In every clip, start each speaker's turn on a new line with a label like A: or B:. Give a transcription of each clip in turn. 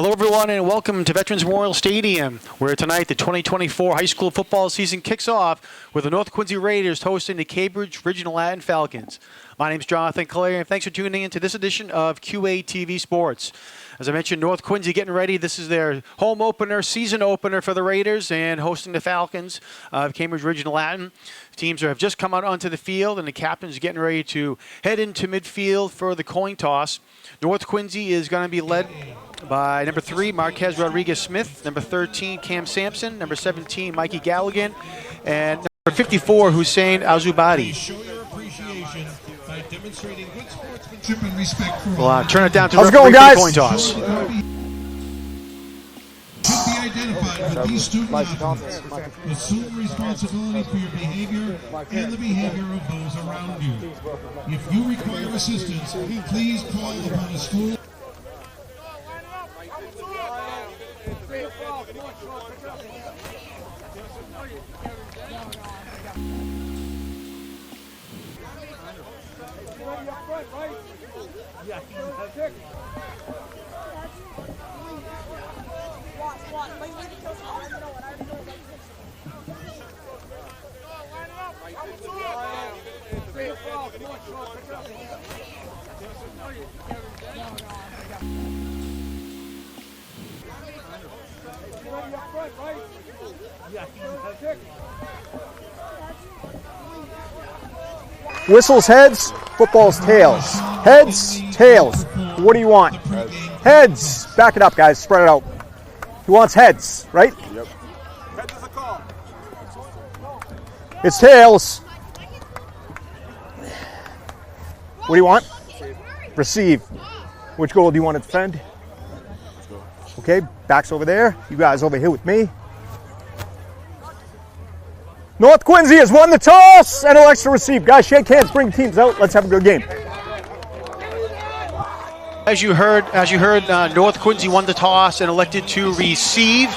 A: Hello, everyone, and welcome to Veterans Memorial Stadium, where tonight the 2024 high school football season kicks off with the North Quincy Raiders hosting the Cambridge Regional Latin Falcons. My name is Jonathan Clare, and thanks for tuning in to this edition of QATV Sports. As I mentioned, North Quincy getting ready. This is their home opener, season opener for the Raiders, and hosting the Falcons of Cambridge Regional Latin. Teams have just come out onto the field, and the captain's getting ready to head into midfield for the coin toss. North Quincy is going to be led by number 3, Marquez Rodriguez-Smith, number 13, Cam Sampson, number 17, Mikey Galligan, and number 54, Hussein Azubadi. We'll turn it down to the referee for the coin toss.
B: Should be identified with these student athletes. Assume responsibility for your behavior and the behavior of those around you. If you require assistance, please call upon the school.
C: Whistles heads, football's tails. Heads, tails. What do you want? Heads. Back it up, guys. Spread it out. He wants heads, right?
D: Yep. Heads is a call.
C: It's tails. What do you want? Receive. Which goal do you want to defend? Okay, back's over there. You guys over here with me. North Quincy has won the toss and elects to receive. Guys, shake hands, bring teams out. Let's have a good game.
A: As you heard, North Quincy won the toss and elected to receive.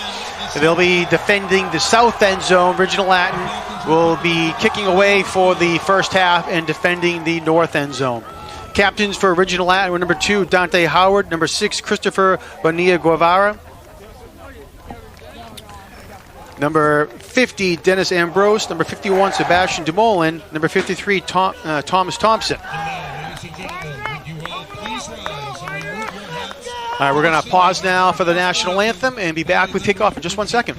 A: They'll be defending the south end zone. Regional Latin will be kicking away for the first half and defending the north end zone. Captains for Regional Latin were number 2, Dante Howard, number 6, Christopher Bonilla Guevara, number 50, Dennis Ambrose, number 51, Sebastian Demolin, number 53, Thomas Thompson. All right, we're going to pause now for the national anthem and be back with kickoff in just 1 second.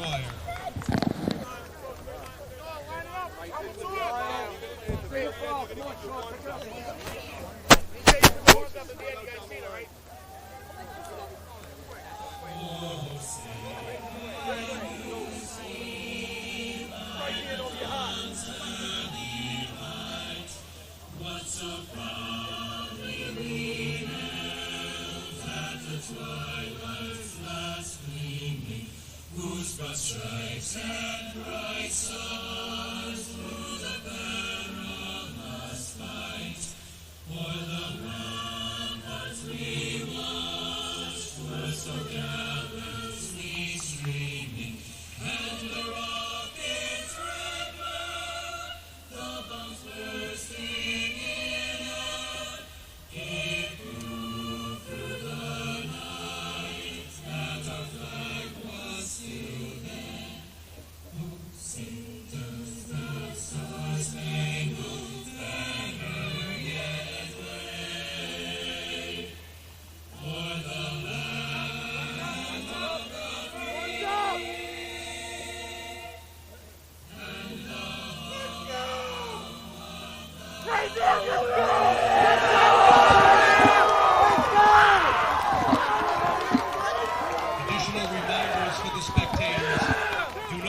E: Stripes and bright stars through the perilous fight, for the ramparts we watched were so gallantly streaming, and the rockets' red glare, the bombs bursting in air, gave proof through the night that our flag was still.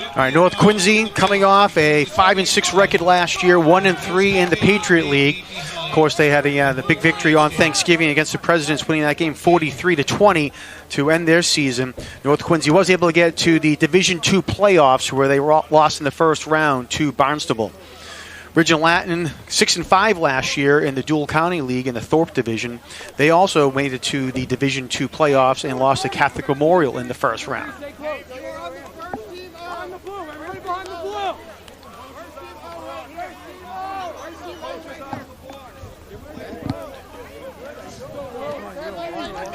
A: All right, North Quincy coming off a 5-6 record last year, 1-3 in the Patriot League. Of course, they had the big victory on Thanksgiving against the Presidents, winning that game 43-20 to end their season. North Quincy was able to get to the Division II playoffs, where they lost in the first round to Barnstable. Regional Latin 6-5 last year in the Dual County League in the Thorpe Division. They also made it to the Division II playoffs and lost to Catholic Memorial in the first round.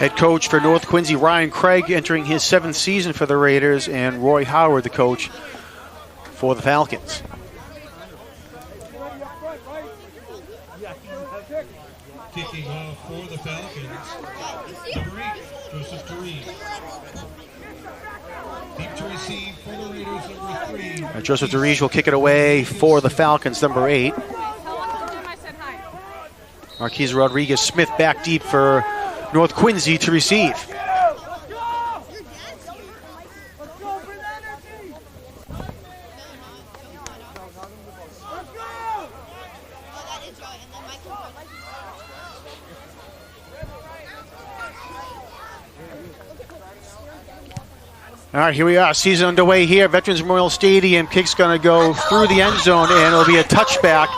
A: Head coach for North Quincy, Ryan Craig, entering his 7th season for the Raiders, and Roy Howard, the coach for the Falcons.
B: Kicking off for the Falcons. Number 8, Joseph Doreen. Deep to receive for the Raiders, number 3.
A: Joseph DeRige will kick it away for the Falcons, number 8. Marquise Rodriguez-Smith back deep for North Quincy to receive. All right, here we are. Season underway here. Veterans Memorial Stadium. Kick's going to go through the end zone, and it'll be a touchback.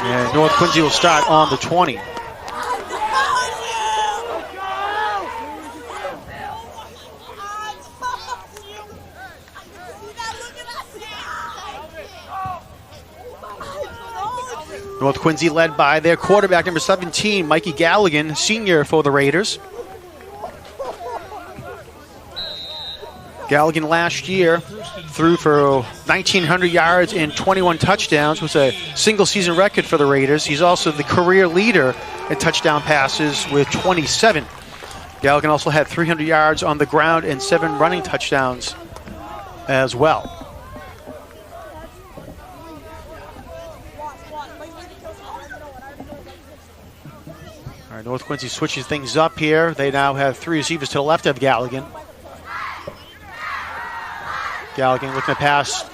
A: And North Quincy will start on the 20. North Quincy led by their quarterback, number 17, Mikey Galligan, senior for the Raiders. Galligan last year threw for 1,900 yards and 21 touchdowns, was a single season record for the Raiders. He's also the career leader in touchdown passes with 27. Galligan also had 300 yards on the ground and 7 running touchdowns as well. All right, North Quincy switches things up here. They now have 3 receivers to the left of Galligan. Galligan looking to pass.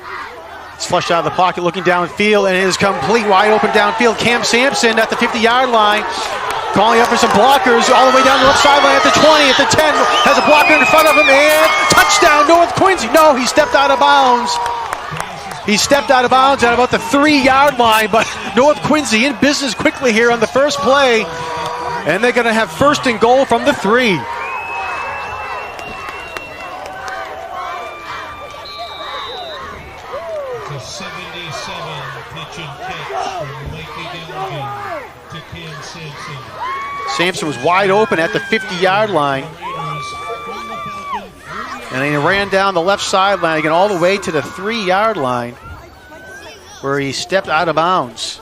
A: It's flushed out of the pocket, looking downfield, and it is complete wide open downfield. Cam Sampson at the 50-yard line, calling up for some blockers all the way down the left sideline at the 20, at the 10, has a blocker in front of him, and touchdown North Quincy. No, he stepped out of bounds. He stepped out of bounds at about the 3-yard line, but North Quincy in business quickly here on the first play, and they're going to have 1st and goal from the 3. Sampson was wide open at the 50-yard line. And he ran down the left sideline again all the way to the 3-yard line where he stepped out of bounds.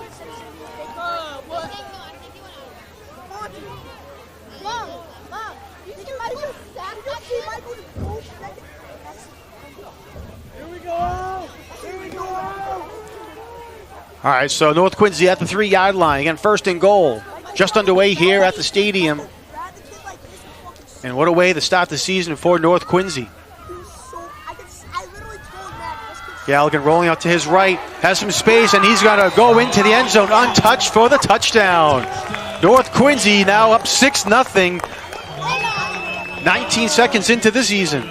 A: All right, so North Quincy at the 3-yard line. Again, 1st and goal. Just underway here at the stadium. And what a way to start the season for North Quincy. Galligan rolling out to his right, has some space, and he's going to go into the end zone untouched for the touchdown. North Quincy now up 6-0, 19 seconds into the season.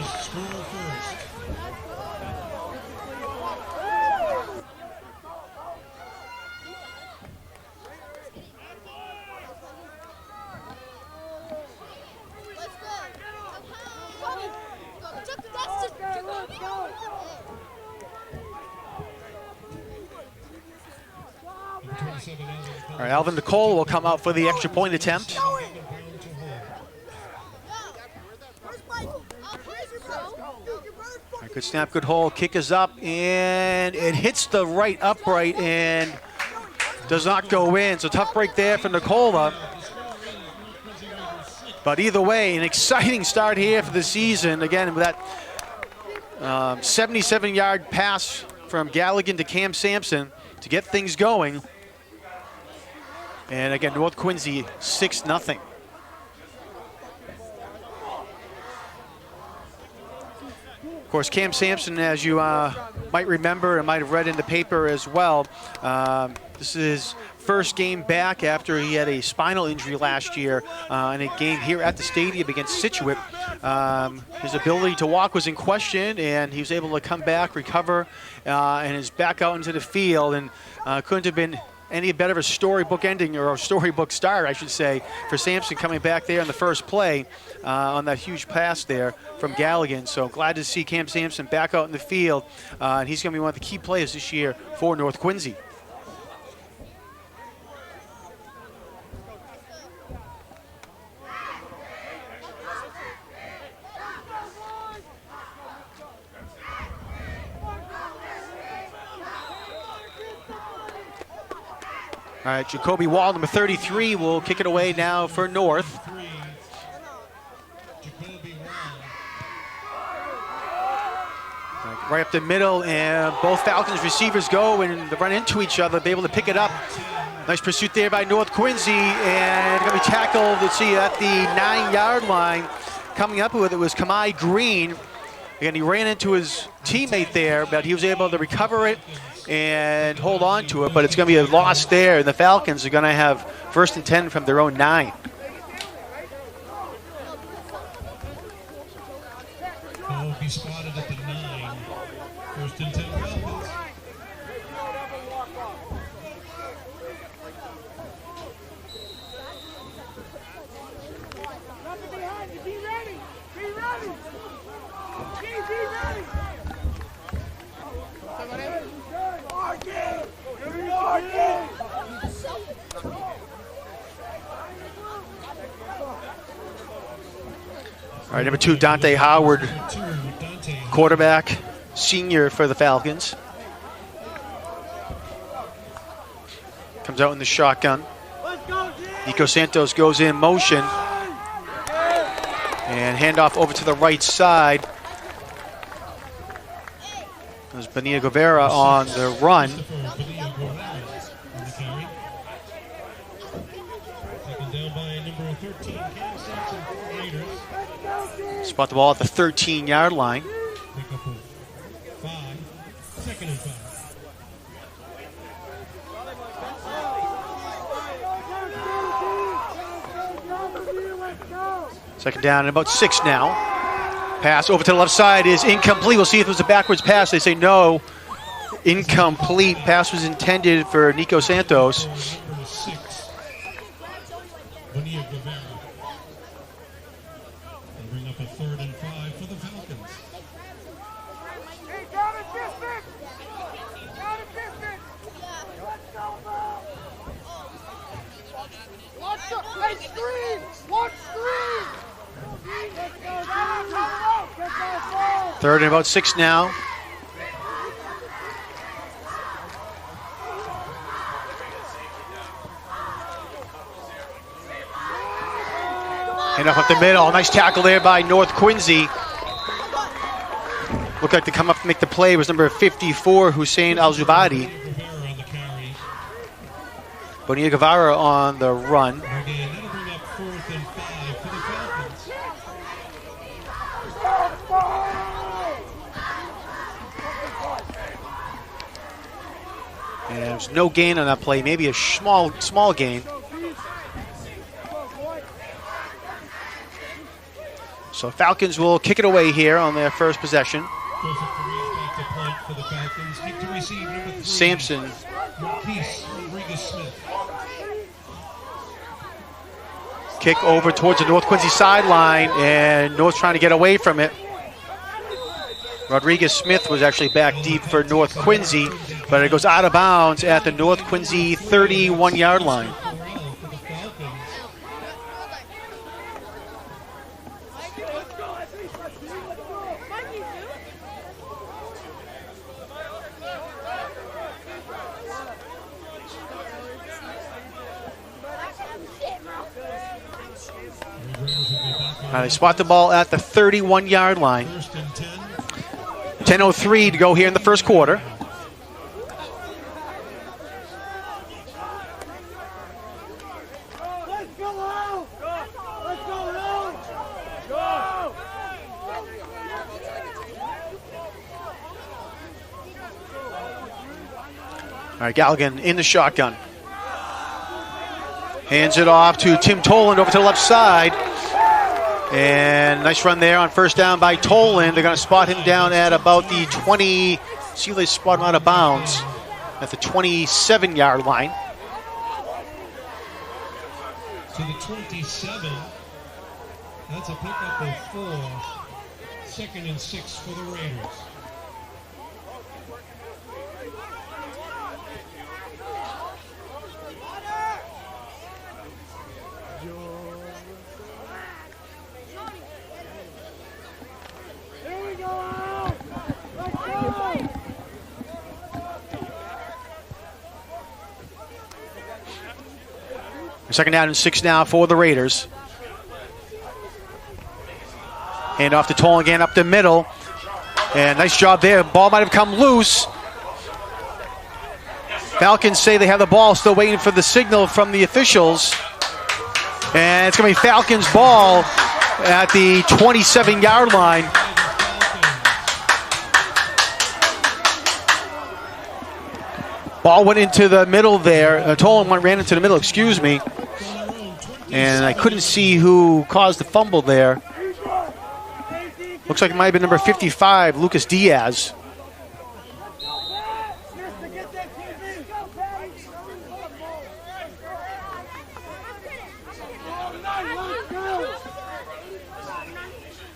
A: All right, Alvin Nicole will come out for the extra point attempt. All right, good snap, good hold. Kick is up, and it hits the right upright and does not go in. So tough break there for Nicola. But either way, an exciting start here for the season. Again, with that 77-yard pass from Galligan to Cam Sampson to get things going. And again, North Quincy 6-0. Of course, Cam Sampson, as you might remember and might have read in the paper as well, this is his first game back after he had a spinal injury last year in a game here at the stadium against Scituate. His ability to walk was in question, and he was able to come back, recover, and is back out into the field. And couldn't have been any better of a storybook ending, or a storybook start, I should say, for Sampson coming back there in the first play on that huge pass there from Galligan. So glad to see Cam Sampson back out in the field, and he's going to be one of the key players this year for North Quincy. All right, Jacoby Wall, number 33, will kick it away now for North.
B: Jacoby Wall.
A: Right up the middle, and both Falcons receivers go and they run into each other, be able to pick it up. Nice pursuit there by North Quincy, and going to be tackled, let's see, at the 9-yard line. Coming up with it was Kamai Green. Again, he ran into his teammate there, but he was able to recover it and hold on to it, but it's going to be a loss there, and the Falcons are going to have 1st and 10 from their own 9.
B: Ball will be spotted at the 9. 1st and 10 Falcons.
D: Be ready! Be ready! Be ready!
A: All right, number 2, Dante Howard, quarterback, senior for the Falcons. Comes out in the shotgun. Nico Santos goes in motion. And handoff over to the right side. There's Bonilla Guevara on the run.
B: Second down by number 13, Cam Sampson for Raiders.
A: Spot the ball at the 13-yard line.
B: Pick up of 5. 2nd and 5.
A: Second down and about 6 now. Pass over to the left side is incomplete. We'll see if it was a backwards pass. They say no. Incomplete. Pass was intended for Nico Santos.
B: Number 6, Bonilla Guevara. They bring up a 3rd and 5 for the Falcons.
D: Hey, down and distance! Down and distance! Let's go, ball! Watch the, hey, screen! Watch screen! Let's go, let's go,
A: 3rd and about 6 now. Handoff up the middle. Nice tackle there by North Quincy. Looked like to come up and make the play was number 54, Hussein Al-Zubadi.
B: Guevara on the carry.
A: Bonilla Guevara on the run.
B: Again, that'll bring up 4th and 5 for the Falcons.
A: And there's no gain on that play, maybe a small gain. So Falcons will kick it away here on their first possession.
B: Joseph Fareed back to punt for the Falcons. Kick to receive number 3.
A: Sampson
B: Marquise Rodriguez-Smith.
A: kick over towards the North Quincy sideline, and North trying to get away from it. Rodriguez-Smith was actually back deep for North Quincy, but it goes out of bounds at the North Quincy 31-yard line.
B: Corral for the Falcons.
A: They spot the ball at the 31-yard line.
B: 1st and 10.
A: 10:03 to go here in the first quarter.
D: Let's go out! Let's go out! Go!
A: All right, Galligan in the shotgun. Hands it off to Tim Toland over to the left side. And nice run there on first down by Toland. They're going to spot him down at about the 20. See, they spot him out of bounds at the 27-yard line.
B: To the 27. That's a pickup of 4. 2nd and 6 for the Raiders.
D: Here we go out! Let's go!
A: Second down and 6 now for the Raiders. Hand off to Tolan again up the middle. And nice job there. Ball might have come loose. Falcons say they have the ball, still waiting for the signal from the officials. And it's going to be Falcons ball at the 27-yard line. Ball went into the middle there. Tolan ran into the middle, excuse me. And I couldn't see who caused the fumble there. Looks like it might have been number 55, Lucas Diaz.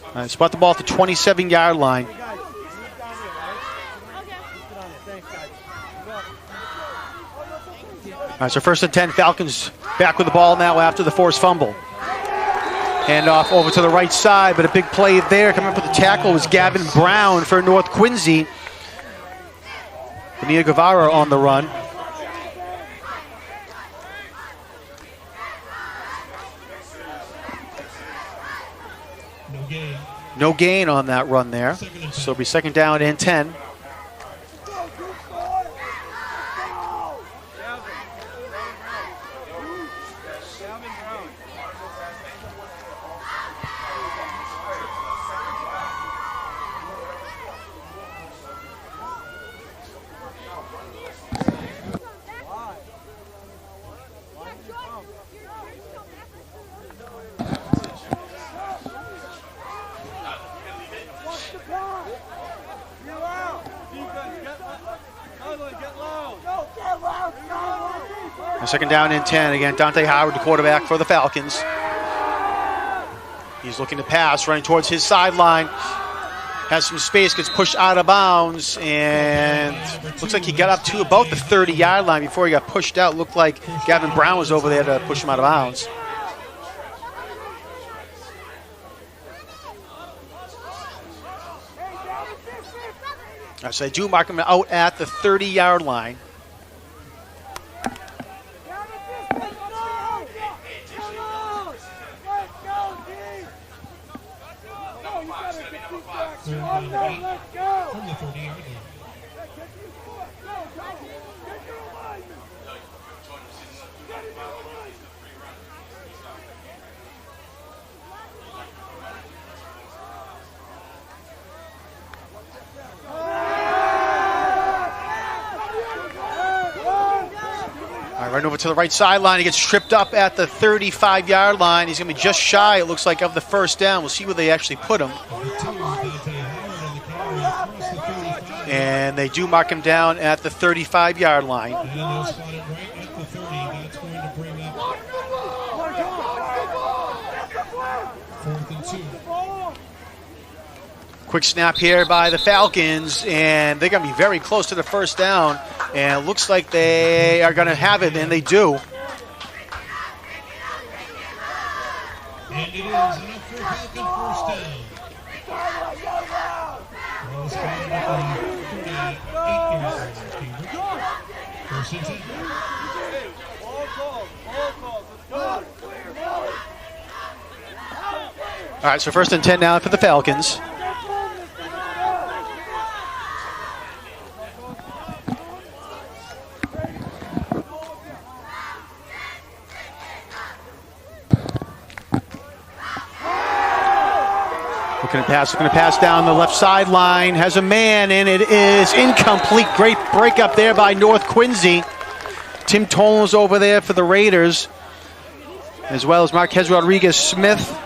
A: All right, spot the ball at the 27-yard line. All right, so first and 10, Falcons back with the ball now after the forced fumble. Hand off over to the right side, but a big play there. Coming up with the tackle was Gavin Brown for North Quincy. Bonilla Guevara on the run. No gain on that run there. So it'll be second down and 10. Second down and 10. Again, Dante Howard, the quarterback for the Falcons. He's looking to pass, running towards his sideline. Has some space, gets pushed out of bounds, and looks like he got up to about the 30-yard line before he got pushed out. Looked like Gavin Brown was over there to push him out of bounds. So they do mark him out at the 30-yard line.
B: From the 30-yard line.
A: Right over to the right sideline. He gets tripped up at the 35-yard line. He's going to be just shy, it looks like, of the first down. We'll see where they actually put him. And they do mark him down at the 35-yard line.
B: And they'll spot it right at the 30. That's going to bring up 4th and 2.
A: Quick snap here by the Falcons, and they're going to be very close to the first down. And it looks like they are going to have it, and they do.
B: And it is enough for Falcon first down. Well spotted at the 38-yard line. First and 10.
A: All right, so first and 10 now for the Falcons. Looking to pass down the left sideline. Has a man, and it is incomplete. Great break up there by North Quincy. Tim Tolan's over there for the Raiders, as well as Marquez Rodriguez-Smith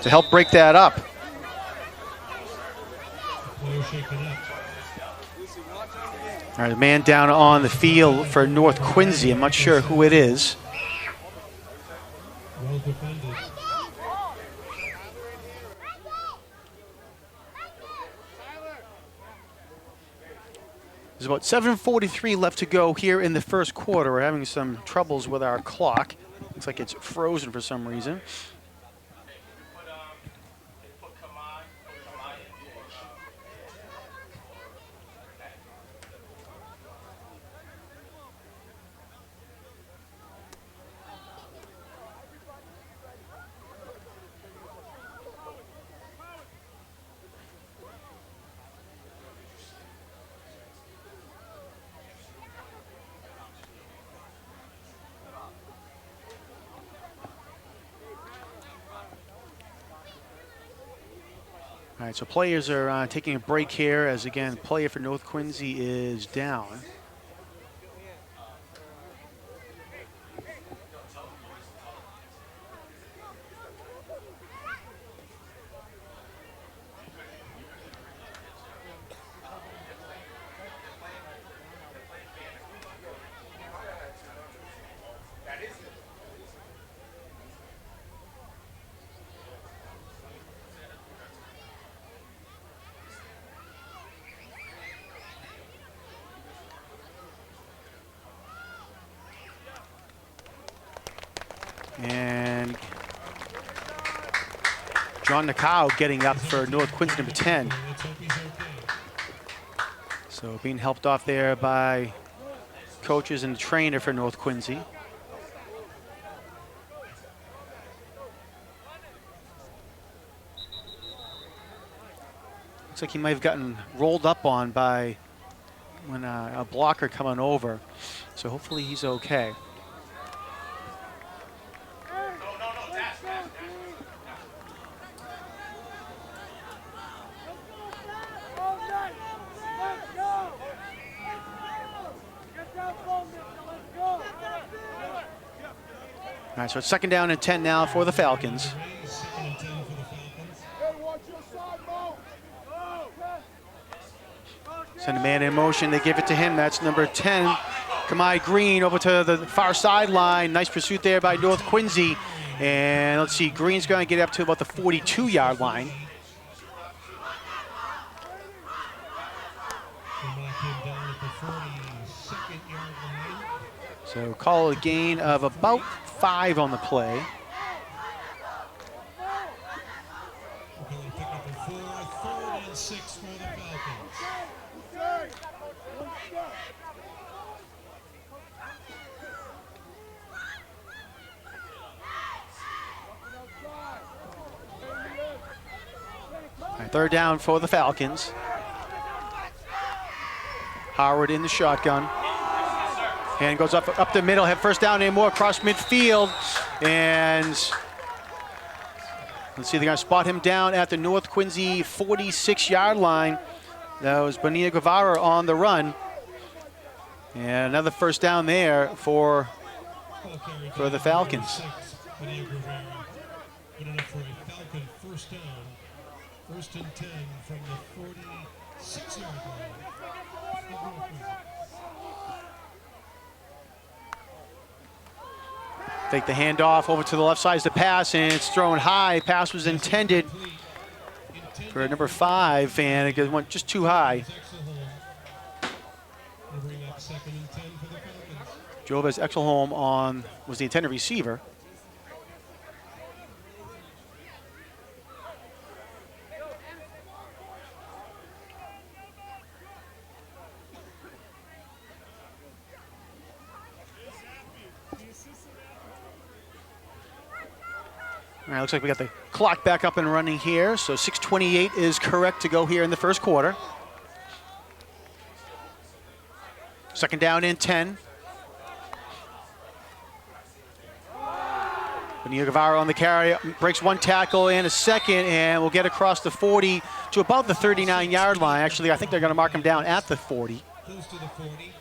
A: to help break that up. All right, a man down on the field for North Quincy. I'm not sure who it is.
B: Well defended.
A: There's about 7:43 left to go here in the first quarter. We're having some troubles with our clock. Looks like it's frozen for some reason. All right, so players are taking a break here as, again, player for North Quincy is down. And John Nakao getting up for North Quincy, number 10.
B: Let's hope he's okay.
A: So being helped off there by coaches and the trainer for North Quincy. Looks like he might have gotten rolled up on by when a blocker coming over. So hopefully he's okay. All right, so it's 2nd down and 10 now for the Falcons.
B: Raise, 2nd and 10 for the Falcons.
A: Send a man in motion. They give it to him. That's number 10, Kamai Green, over to the far sideline. Nice pursuit there by North Quincy. And let's see, Green's going to get up to about the 42-yard line.
B: They knock him down at the 42nd yard line.
A: So call a gain of about 5 on the play.
B: We're going to pick up a 3rd and 6 for the Falcons.
A: All right, 3rd down for the Falcons. Howard in the shotgun. And goes up the middle, have 1st down and more across midfield. And let's see, they're going to spot him down at the North Quincy 46-yard line. That was Bonilla Guevara on the run. And another 1st down there for the Falcons.
B: Bonilla Guevara. Good enough for a Falcon 1st down. 1st and 10 from the 46-yard line.
A: Take the handoff over to the left side, the pass, and it's thrown high. Pass was intended for number 5, and it went just too high. Jovis Exelholm was the intended receiver. All right, looks like we got the clock back up and running here. So 6:28 is correct to go here in the 1st quarter. 2nd down and 10. Bonilla Guevara on the carry, breaks 1 tackle and a 2nd, and will get across the 40 to about the 39-yard line. Actually, I think they're going to mark him down at the 40.
B: Close to the 40.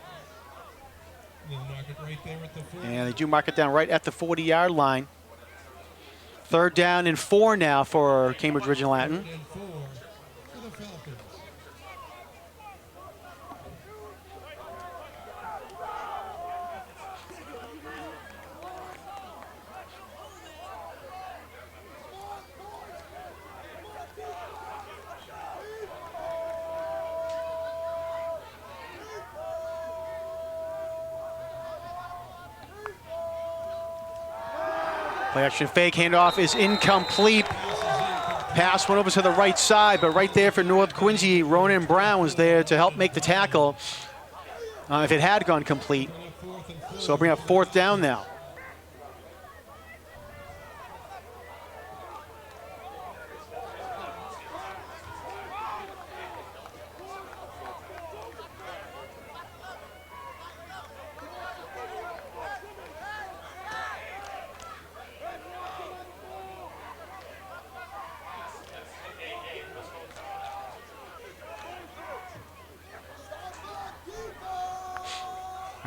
B: They'll mark it right there at the 40.
A: And they do mark it down right at the 40-yard line. 3rd down and 4 now for Cambridge Ridge and Latin.
B: 3rd and 4 for the Falcons.
A: Play action fake, handoff is incomplete. Pass went over to the right side, but right there for North Quincy, Ronan Brown was there to help make the tackle if it had gone complete. So bring up 4th down now.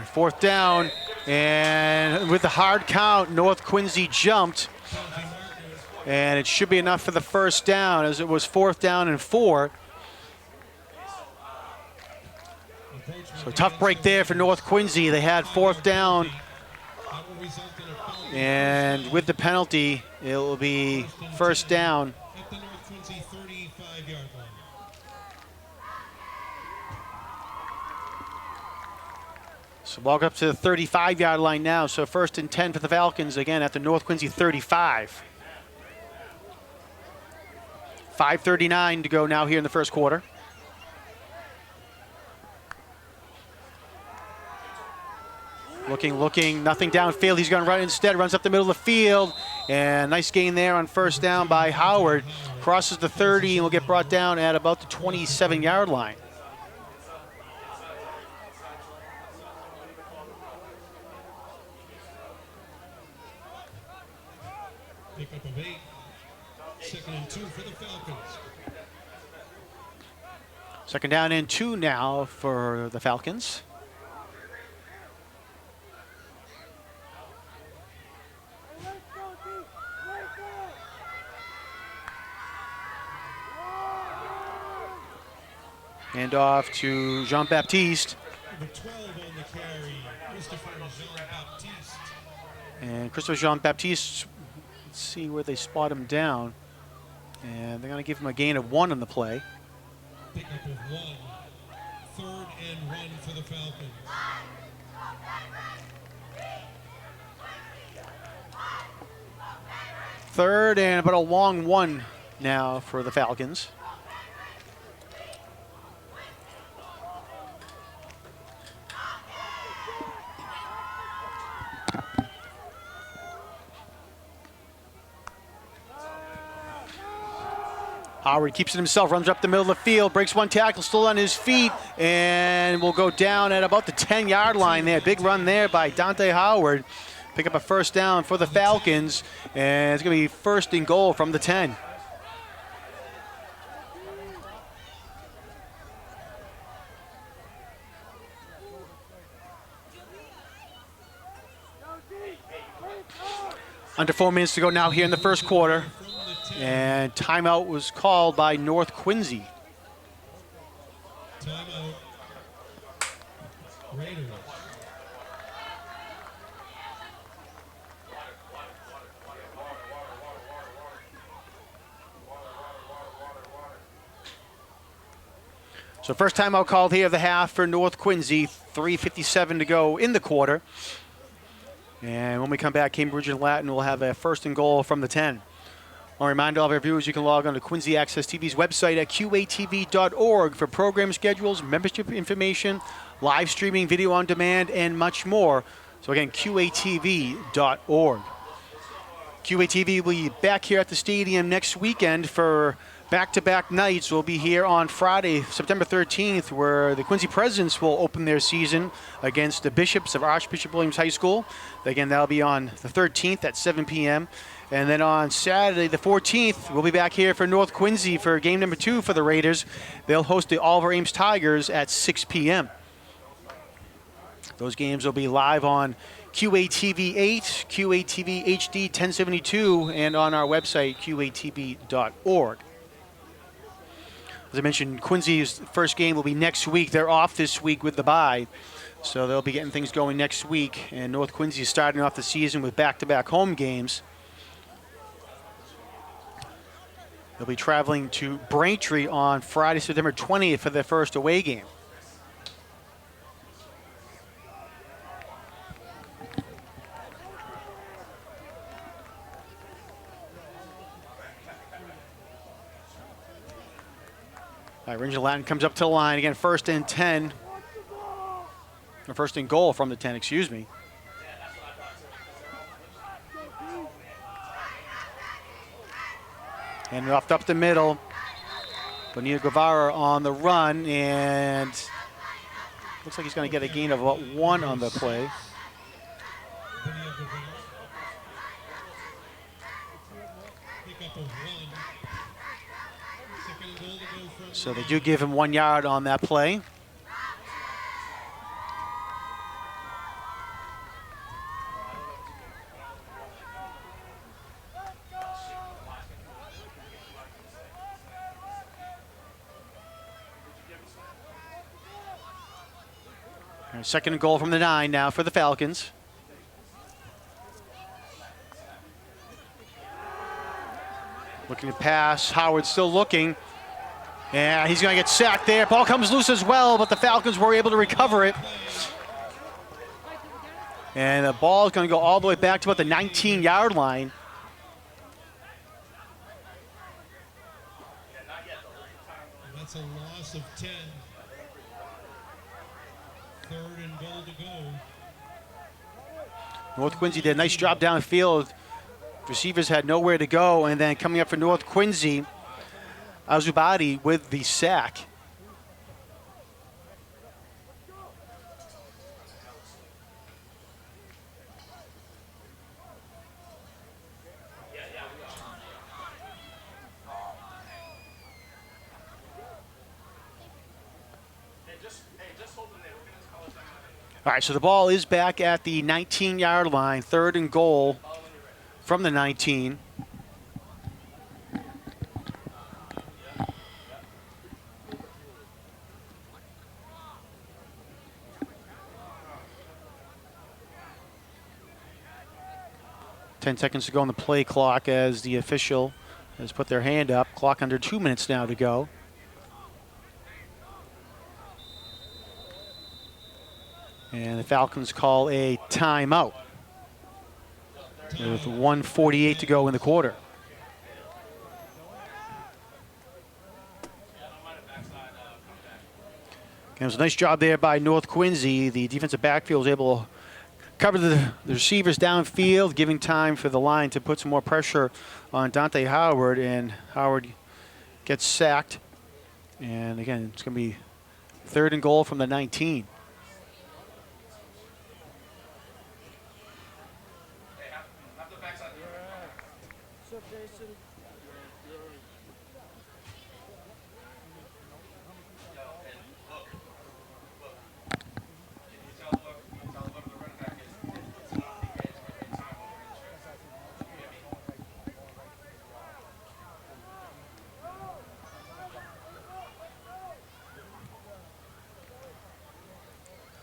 A: 4th down, and with the hard count, North Quincy jumped, and it should be enough for the 1st down, as it was 4th down and 4. So tough break there for North Quincy. They had 4th down, and with the penalty, it will be 1st down.
B: At the North Quincy 35-yard line.
A: So walk up to the 35-yard line now. So 1st and 10 for the Falcons, again at the North Quincy 35. 5:39 to go now here in the 1st quarter. Looking, nothing downfield. He's going to run instead, runs up the middle of the field. And nice gain there on 1st down by Howard. Crosses the 30 and will get brought down at about the 27-yard line.
B: Pickup of 8. 2nd and 2 for the Falcons.
A: 2nd down and 2 now for the Falcons. Hand off to Jean-Baptiste.
B: Number 12 on the carry, Christopher Jean-Baptiste.
A: And Christopher Jean-Baptiste, let's see where they spot him down. And they're going to give him a gain of 1 on the play.
B: Pickup of 1. 3rd and 1 for the Falcons.
A: Third and about a long 1 now for the Falcons. Howard keeps it himself, runs up the middle of the field, breaks 1 tackle, still on his feet, and will go down at about the 10-yard line there. Big run there by Dante Howard. Pick up a 1st down for the Falcons, and it's going to be 1st and goal from the 10. Under 4 minutes to go now here in the 1st quarter. And timeout was called by North Quincy.
B: Timeout. Raiders.
A: So first timeout called here of the half for North Quincy. 3:57 to go in the quarter. And when we come back, Cambridge and Latin will have a 1st and goal from the 10. I'll remind all of our viewers you can log on to Quincy Access TV's website at qatv.org for program schedules, membership information, live streaming, video on demand, and much more. So again, qatv.org. QATV will be back here at the stadium next weekend for back-to-back nights. We'll be here on Friday, September 13th, where the Quincy Presidents will open their season against the Bishops of Archbishop Williams High School. Again, that'll be on the 13th at 7 p.m. And then on Saturday, the 14th, we'll be back here for North Quincy for game number 2 for the Raiders. They'll host the Oliver Ames Tigers at 6 p.m. Those games will be live on QATV 8, QATV HD 1072, and on our website, qatv.org. As I mentioned, Quincy's first game will be next week. They're off this week with the bye, so they'll be getting things going next week. And North Quincy is starting off the season with back-to-back home games. They'll be traveling to Braintree on Friday, September 20th for their first away game. All right, Ranger Latin comes up to the line again, 1st and 10. Or 1st and goal from the 10, excuse me. And off up the middle. Bonilla Guevara on the run, and looks like he's going to get a gain of about 1 on the play. So they do give him 1 yard on that play. All right, second and goal from the 9 now for the Falcons. Looking to pass. Howard still looking. And he's going to get sacked there. Ball comes loose as well, but the Falcons were able to recover it. And the ball is going to go all the way back to about the 19-yard line.
B: That's a loss of 10. Third and goal to go.
A: North Quincy did a nice job downfield. Receivers had nowhere to go, and then coming up for North Quincy, Azubadi with the sack. All right, so the ball is back at the 19-yard line, third and goal from the 19. Ten seconds to go on the play clock as the official has put their hand up. Clock under 2 minutes now to go. And the Falcons call a timeout with 1:48 to go in the quarter. It was a nice job there by North Quincy. The defensive backfield was able to cover the receivers downfield, giving time for the line to put some more pressure on Dante Howard, and Howard gets sacked. And again, it's going to be third and goal from the 19.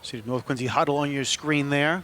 A: See the North Quincy huddle on your screen there.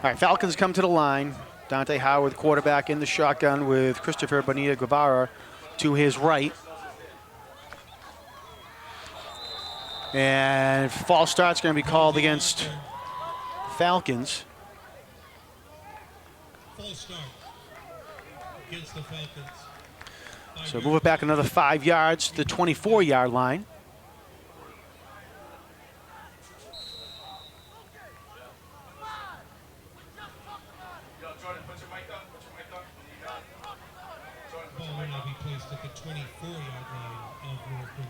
A: All right, Falcons come to the line. Dante Howard, quarterback, in the shotgun with Christopher Bonita Guevara to his right. And false start's going to be called against Falcons.
B: False start against the Falcons.
A: So move it back another 5 yards to the 24-yard line.
B: Ball will now be placed at the 24-yard line of North Quincy.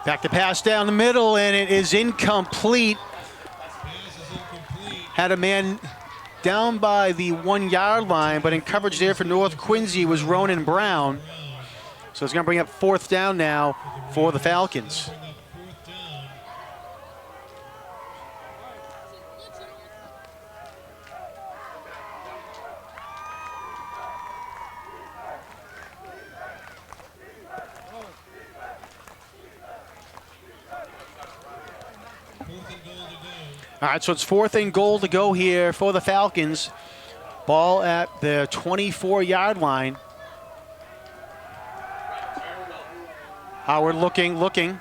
A: Back to pass down the middle, and it is incomplete.
B: Pass is incomplete.
A: Had a man down by the 1 yard line, but in coverage there for North Quincy was Ronan Brown. So it's going to bring up fourth down now for the Falcons.
B: Bring up fourth down. Fourth and goal to go.
A: All right, so it's fourth and goal to go here for the Falcons. Ball at the 24-yard line. Howard looking.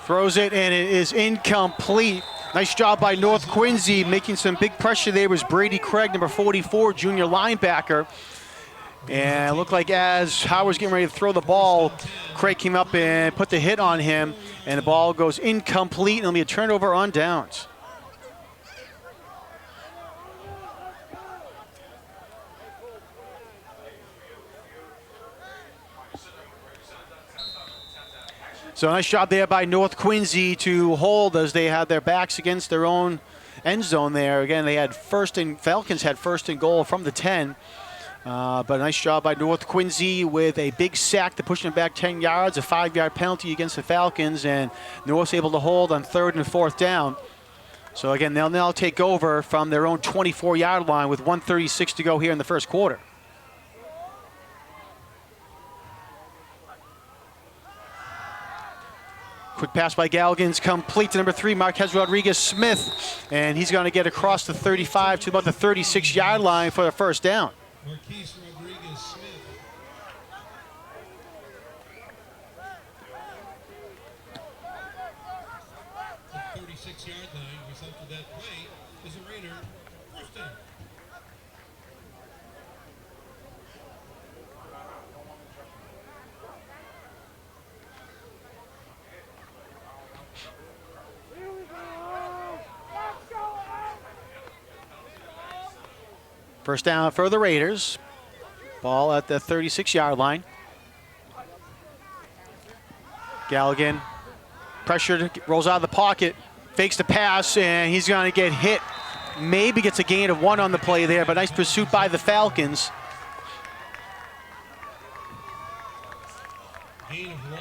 A: Throws it, and it is incomplete. Nice job by North Quincy. Making some big pressure there was Brady Craig, number 44, junior linebacker. And it looked like as Howard's getting ready to throw the ball, Craig came up and put the hit on him, and the ball goes incomplete, and it'll be a turnover on downs. So nice job there by North Quincy to hold as they had their backs against their own end zone there. Again, they had Falcons had first and goal from the 10. But a nice job by North Quincy with a big sack to push them back 10 yards, a 5-yard penalty against the Falcons, and North's able to hold on 3rd and 4th down. So again, they'll now take over from their own 24-yard line with 1:36 to go here in the first quarter. Quick pass by Galligan's complete to number 3, Marquez Rodriguez-Smith, and he's going to get across the 35 to about the 36-yard line for the first down.
B: Marquise Rodriguez-Smith. The 36-yard line. Result of that play is a Raider first down.
A: First down for the Raiders. Ball at the 36-yard line. Galligan pressured, rolls out of the pocket, fakes the pass, and he's going to get hit. Maybe gets a gain of 1 on the play there, but nice pursuit by the Falcons.
B: Gain of 1.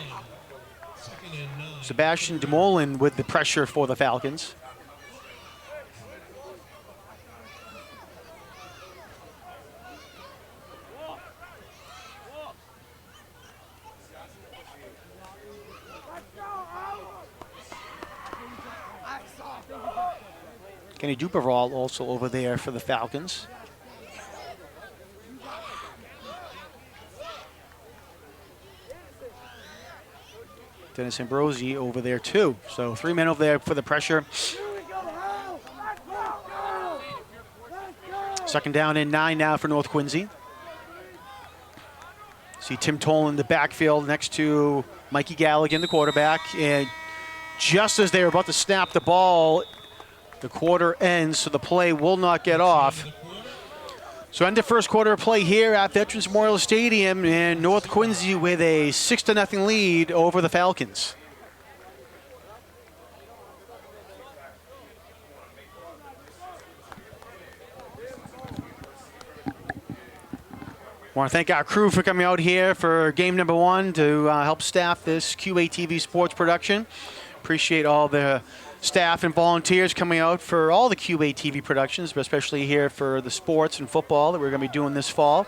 B: 2nd and 9.
A: Sebastian Demolin with the pressure for the Falcons. Kenny Duperall also over there for the Falcons. Dennis Ambrosi over there too. So 3 men over there for the pressure. 2nd down and 9 now for North Quincy. See Tim Tolan in the backfield next to Mikey Galligan, the quarterback. And just as they were about to snap the ball, the quarter ends, so the play will not get off. So end of first quarter play here at Veterans Memorial Stadium, and North Quincy with a 6-0 lead over the Falcons. I want to thank our crew for coming out here for game number 1 to help staff this QATV sports production. Appreciate all the staff and volunteers coming out for all the QATV productions, but especially here for the sports and football that we're going to be doing this fall.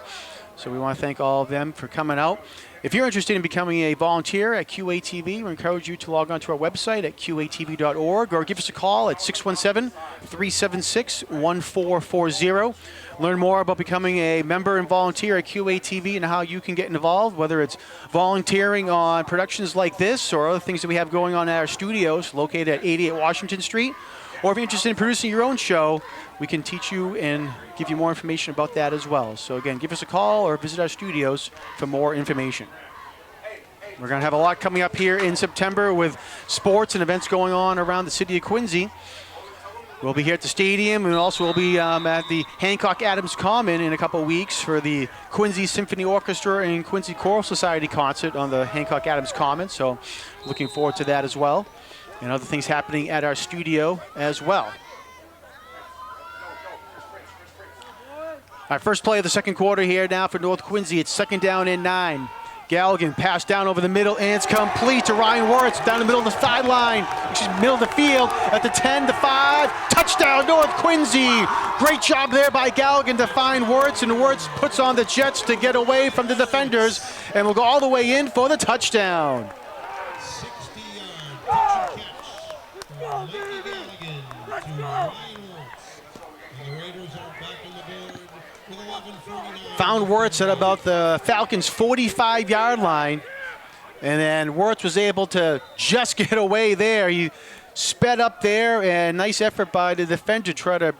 A: So we want to thank all of them for coming out. If you're interested in becoming a volunteer at QATV, we encourage you to log on to our website at qatv.org or give us a call at 617-376-1440. Learn more about becoming a member and volunteer at QATV and how you can get involved, whether it's volunteering on productions like this or other things that we have going on at our studios located at 88 Washington Street. Or if you're interested in producing your own show, we can teach you and give you more information about that as well. So again, give us a call or visit our studios for more information. We're going to have a lot coming up here in September with sports and events going on around the city of Quincy. We'll be here at the stadium, and also we'll be at the Hancock Adams Common in a couple of weeks for the Quincy Symphony Orchestra and Quincy Choral Society concert on the Hancock Adams Common. So looking forward to that as well. And other things happening at our studio as well. Our first play of the second quarter here now for North Quincy. It's 2nd down and 9. Galligan passed down over the middle, and it's complete to Ryan Wirtz down the middle of the sideline. Middle of the field at the 10 to 5. Touchdown, North Quincy. Great job there by Galligan to find Wirtz, and Wirtz puts on the Jets to get away from the defenders, and will go all the way in for the touchdown.
B: 60-yard touch and catch from Mikey Galligan to Ryan Wirtz. And the Raiders are back on the board with 11:49.
A: Found Wirtz at about the Falcons' 45-yard line, and then Wirtz was able to just get away there. He sped up there, and nice effort by the defender to try to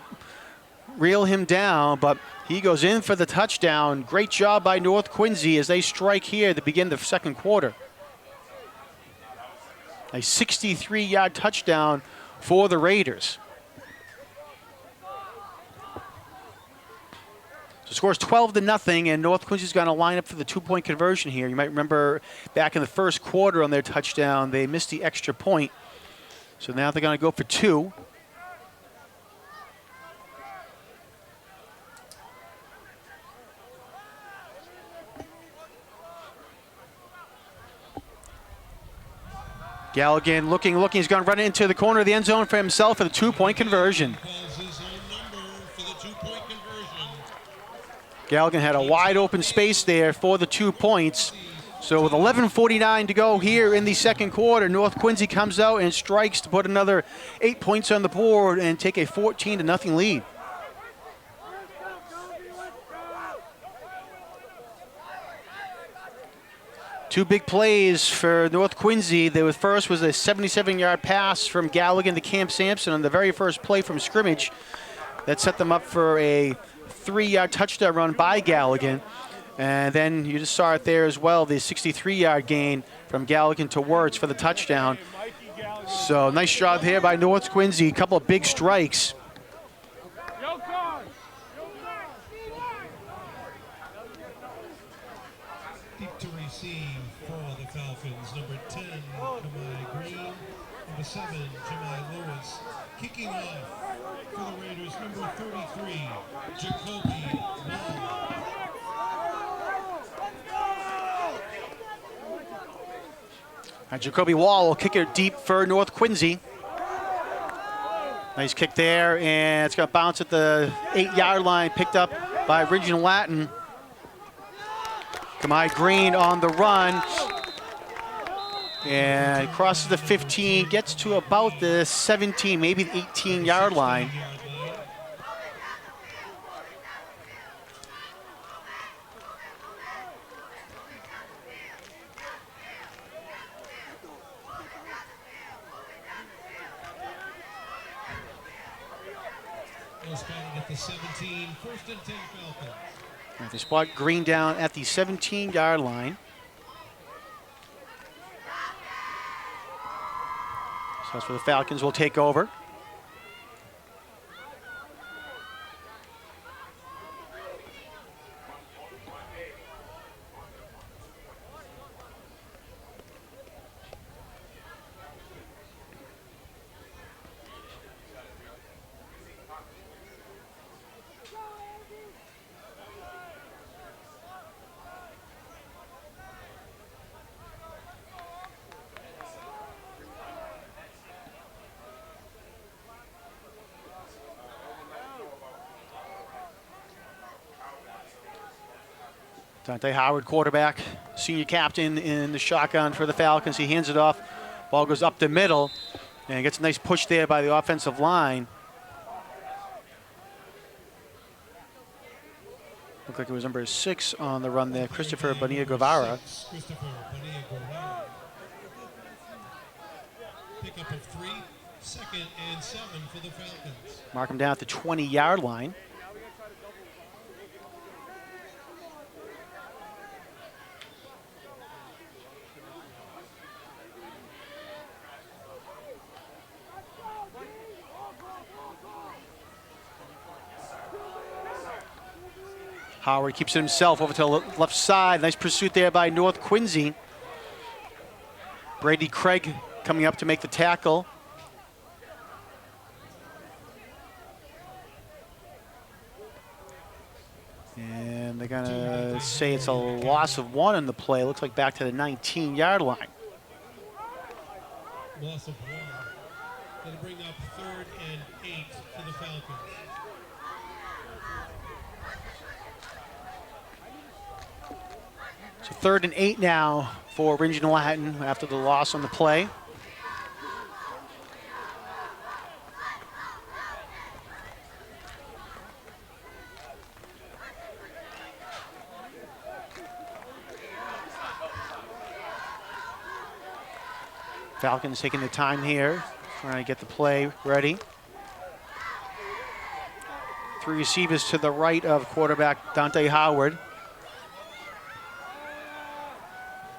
A: reel him down, but he goes in for the touchdown. Great job by North Quincy as they strike here to begin the second quarter. A 63-yard touchdown for the Raiders. So the score is 12-0, and North Quincy's going to line up for the two-point conversion here. You might remember back in the first quarter on their touchdown, they missed the extra point. So now they're going to go for two. Galligan looking. He's going to run it into the corner of the end zone for himself for the two-point conversion. Galligan had a wide open space there for the 2 points. So with 11:49 to go here in the second quarter, North Quincy comes out and strikes to put another 8 points on the board and take a 14-0 lead. Two big plays for North Quincy. The first was a 77-yard pass from Galligan to Cam Sampson on the very first play from scrimmage. That set them up for a 3-yard touchdown run by Galligan. And then you just saw it there as well, the 63-yard gain from Galligan to Wirtz for the touchdown. So nice job here by North Quincy. A couple of big strikes.
B: Deep to receive for the Falcons. Number 10, Jemai Green. Number 7, Jemai Lewis. Kicking off for the Raiders, number 33, Jacoby Wall.
A: Jacoby Wall will kick it deep for North Quincy. Nice kick there, and it's going to bounce at the 8-yard line, picked up by Regional Latin. Jemai Green on the run, and crosses the 15, gets to about the 17, maybe the 18-yard line.
B: At the 17, first and 10 Falcons.
A: They spot Green down at the 17-yard line. So that's where the Falcons will take over. Dante Howard, quarterback, senior captain in the shotgun for the Falcons. He hands it off. Ball goes up the middle and gets a nice push there by the offensive line. Looked like it was number 6 on the run there, Christopher Bonilla Guevara.
B: Christopher Bonilla Guevara. Pickup of 3, second and 7 for the Falcons.
A: Mark him down at the 20-yard line. Howard keeps it himself over to the left side. Nice pursuit there by North Quincy. Brady Craig coming up to make the tackle. And they're going to say it's a loss of 1 on the play. Looks like back to the 19-yard line.
B: Loss of 1. Going to bring up 3rd and 8 for the Falcons.
A: So 3rd and 8 now for Regional Latin after the loss on the play. Falcons taking the time here, trying to get the play ready. Three receivers to the right of quarterback Dante Howard.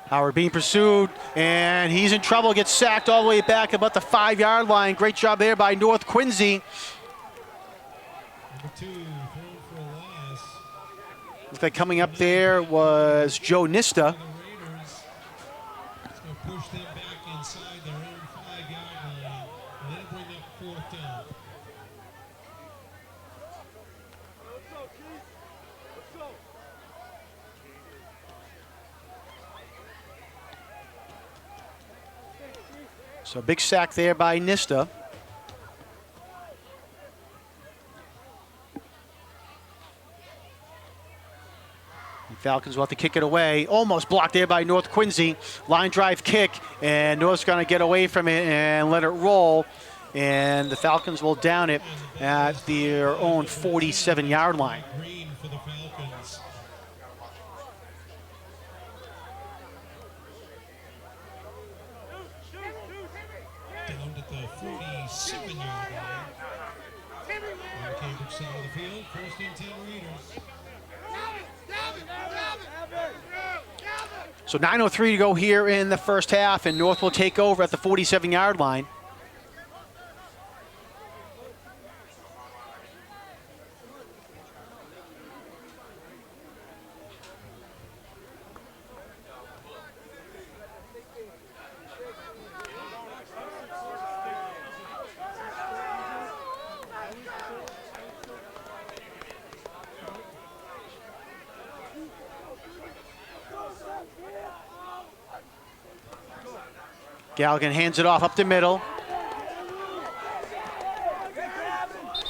A: Howard being pursued, and he's in trouble, gets sacked all the way back about the 5-yard line. Great job there by North Quincy.
B: Number 2, thrown for a loss.
A: Looks like coming up there was Joe Nista.
B: The Raiders is going to push them back inside their own 5-yard line, and then bring up 4th down.
A: So big sack there by Nista. And Falcons will have to kick it away. Almost blocked there by North Quincy. Line drive kick, and North's going to get away from it and let it roll. And the Falcons will down it at their own 47-yard line.
B: Green for the Falcons. Down at the 47-yard line. On the Cambridge side of the field, 1st and 10 Raiders.
A: So 9:03 to go here in the first half, and North will take over at the 47-yard line. Galligan hands it off up the middle.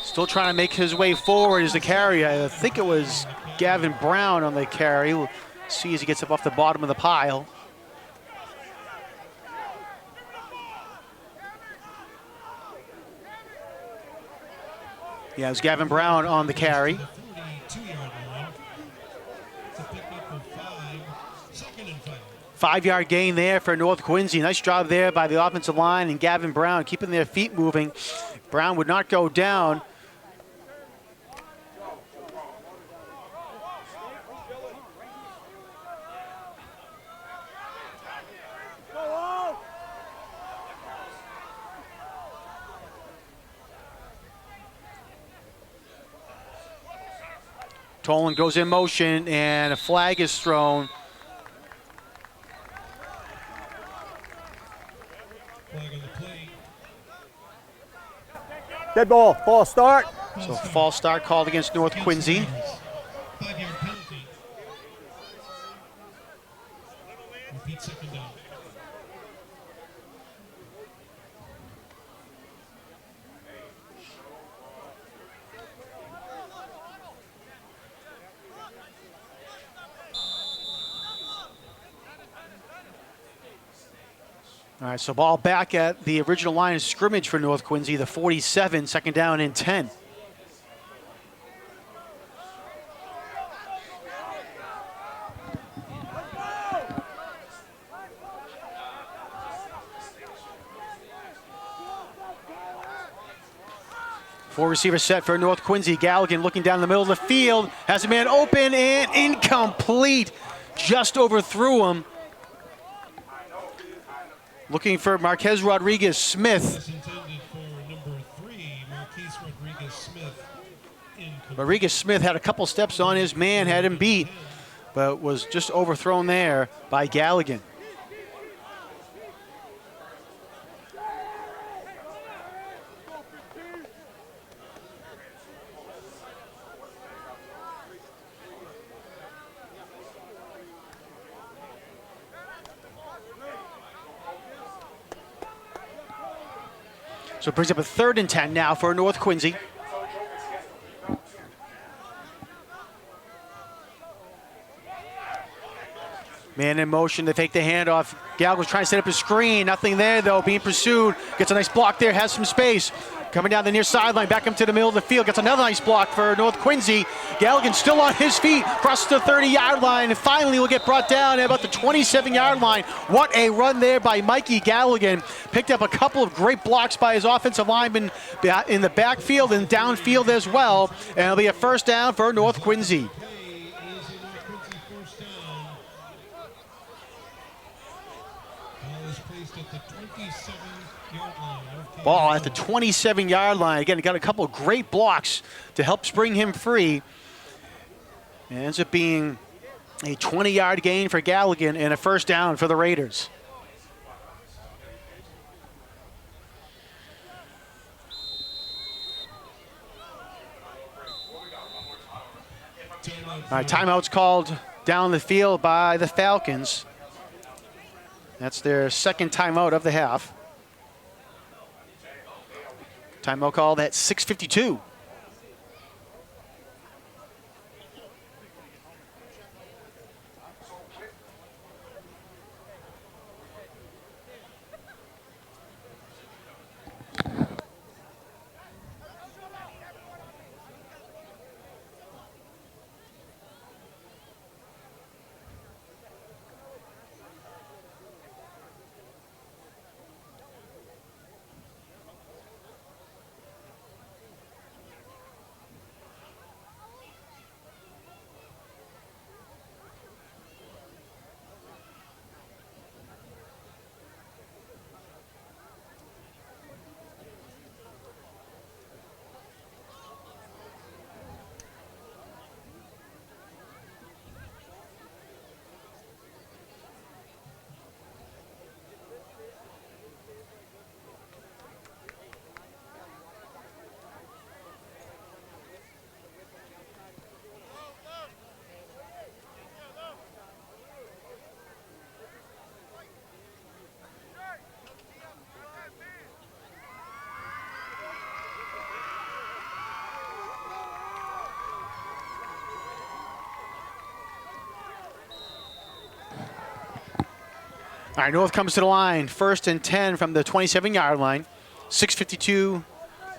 A: Still trying to make his way forward as the carry. I think it was Gavin Brown on the carry. We'll see as he gets up off the bottom of the pile. Yeah, it was Gavin Brown on the carry.
B: 42-yard line. It's a pickup of 5. 2nd and 5.
A: 5-yard gain there for North Quincy. Nice job there by the offensive line and Gavin Brown keeping their feet moving. Brown would not go down. Tolan goes in motion and a flag is thrown.
B: Flag on the play.
C: Dead ball. False start.
A: So false start called against North Quincy.
B: 5-yard penalty. Repeat 2nd down.
A: All right, so ball back at the original line of scrimmage for North Quincy, the 47, 2nd down and 10. Four receiver set for North Quincy. Galligan looking down the middle of the field, has a man open and incomplete. Just overthrew him. Looking for Marquez Rodriguez Smith.
B: Pass intended for number 3, Marquise Rodriguez Smith. Incomplete.
A: Rodriguez Smith had a couple steps on his man, had him beat, but was just overthrown there by Galligan. So it brings up a 3rd and 10 now for North Quincy. Man in motion to take the handoff. Galligan's trying to set up a screen. Nothing there though, being pursued. Gets a nice block there, has some space. Coming down the near sideline, back up to the middle of the field. Gets another nice block for North Quincy. Galligan still on his feet, crosses the 30-yard line, and finally will get brought down at about the 27-yard line. What a run there by Mikey Galligan. Picked up a couple of great blocks by his offensive lineman in the backfield and downfield as well. And it'll be a first down for North Quincy. Ball at the 27-yard line. Again, he got a couple of great blocks to help spring him free. It ends up being a 20-yard gain for Galligan and a first down for the Raiders. All right, timeout's called down the field by the Falcons. That's their second timeout of the half. Timeout called at 6:52. All right, North comes to the line. 1st and 10 from the 27-yard line. 6:52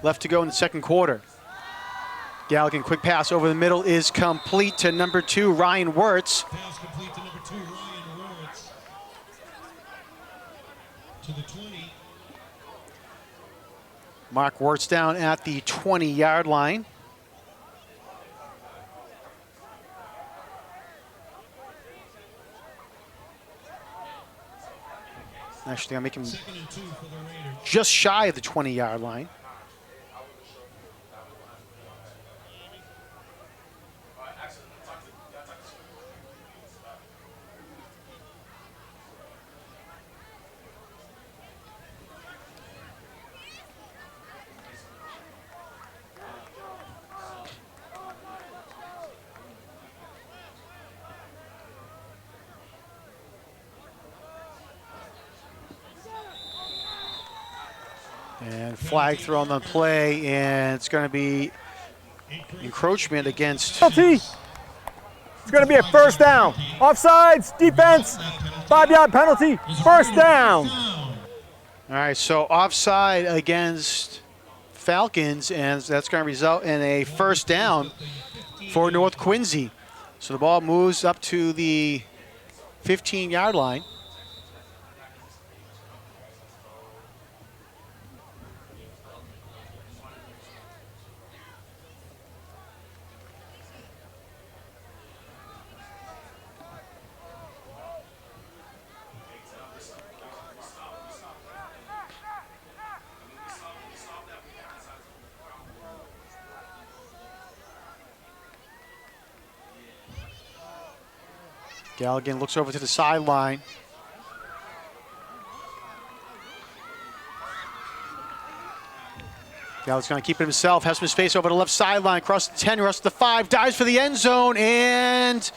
A: left to go in the second quarter. Galligan, quick pass over the middle is complete to number 2, Ryan Wirtz.
B: Pass complete to number 2, Ryan Wirtz. To the 20.
A: Mark Wirtz down at the 20-yard line. Actually, I'll make him
B: 2nd and 2 for the Raiders.
A: just shy of the 20-yard line. And flag throw on the play, and it's going to be encroachment against.
C: Penalty. It's going to be a first down. Offsides, defense, 5-yard penalty, first down.
A: All right, so offside against Falcons, and that's going to result in a first down for North Quincy. So the ball moves up to the 15-yard line. Galligan looks over to the sideline. Galligan's going to keep it himself. Has his face over the left sideline. Across the 10, across the 5. Dives for the end zone. And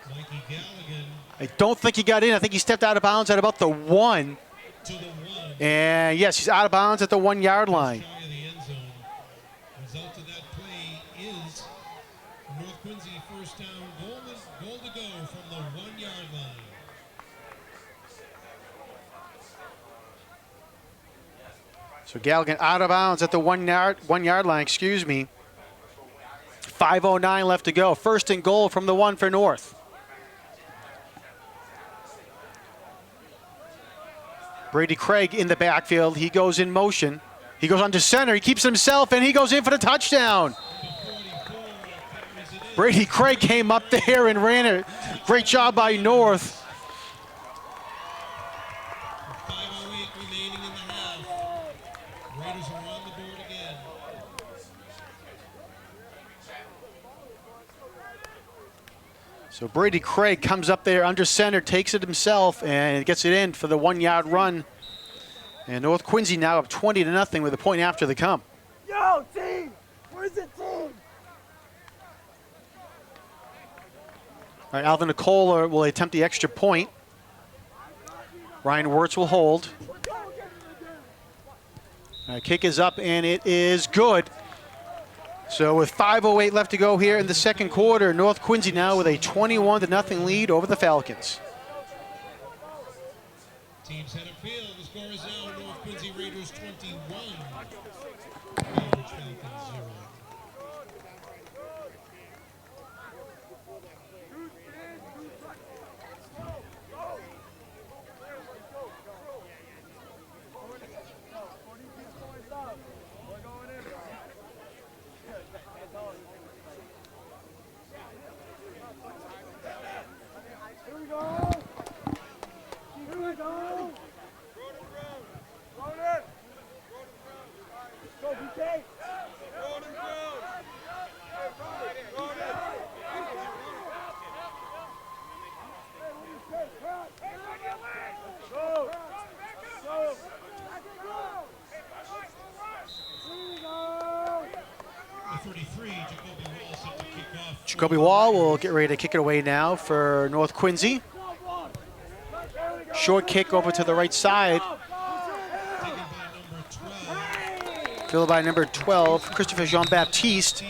B: Mikey Galligan
A: I don't think he got in. I think he stepped out of bounds at about the 1.
B: to the 1.
A: And yes, he's out of bounds at the 1-yard line.
B: Shy of the end zone. Result of that play is North Quincy first down. Goal to go from the 1-yard line.
A: So Galligan out of bounds at the 1 yard line, excuse me. 5:09 left to go. First and goal from the 1 for North. Brady Craig in the backfield. He goes in motion. He goes onto center. He keeps himself, and he goes in for the touchdown. Brady Craig came up there and ran it. Great job by North.
B: 5:08 remaining in the half. Raiders are on the board again.
A: So Brady Craig comes up there under center, takes it himself, and gets it in for the 1 yard run. And North Quincy now up 20-0 with a point after the come.
D: Yo, team! Where's the team?
A: All right, Alvin Nicola will attempt the extra point. Ryan Wirtz will hold. All right, kick is up, and it is good. So with 5:08 left to go here in the second quarter, North Quincy now with a 21-0 lead over the Falcons.
B: Teams head upfield. The score is now North Quincy Raiders 21. Cambridge Falcons 0.
D: Here we go! Here we go! Go, BK! Go! Go!
B: The 33, Jacoby Wall set to kick off.
A: Jacoby Wall will get ready to kick it away now for North Quincy. Short kick over to the right side.
B: Taken by number 12.
A: Fielded by number 12, Christopher Jean-Baptiste.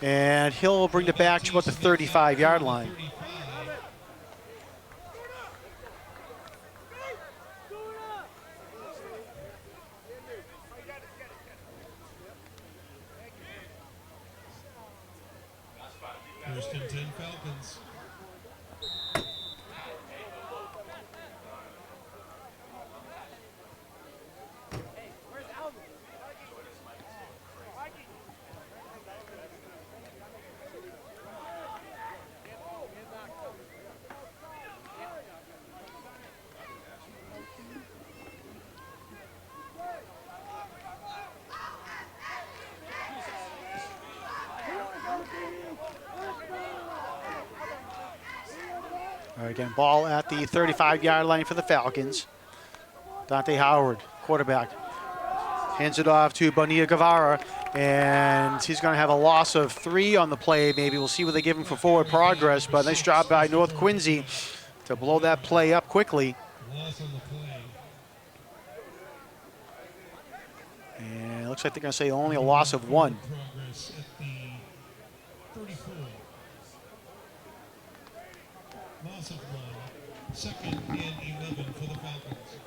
A: And he'll bring it back to about the 35-yard line.
B: 35. First and 10 Falcons.
A: All right, again, ball at the 35-yard line for the Falcons. Dante Howard, quarterback, hands it off to Bonilla Guevara, and he's going to have a loss of 3 on the play. Maybe we'll see what they give him for forward progress, but nice job by North Quincy to blow that play up quickly.
B: Loss on the play.
A: And it looks like they're going to say only a loss of 1.
B: Progress at the 34. Loss of 1. Second and 11 for the Falcons.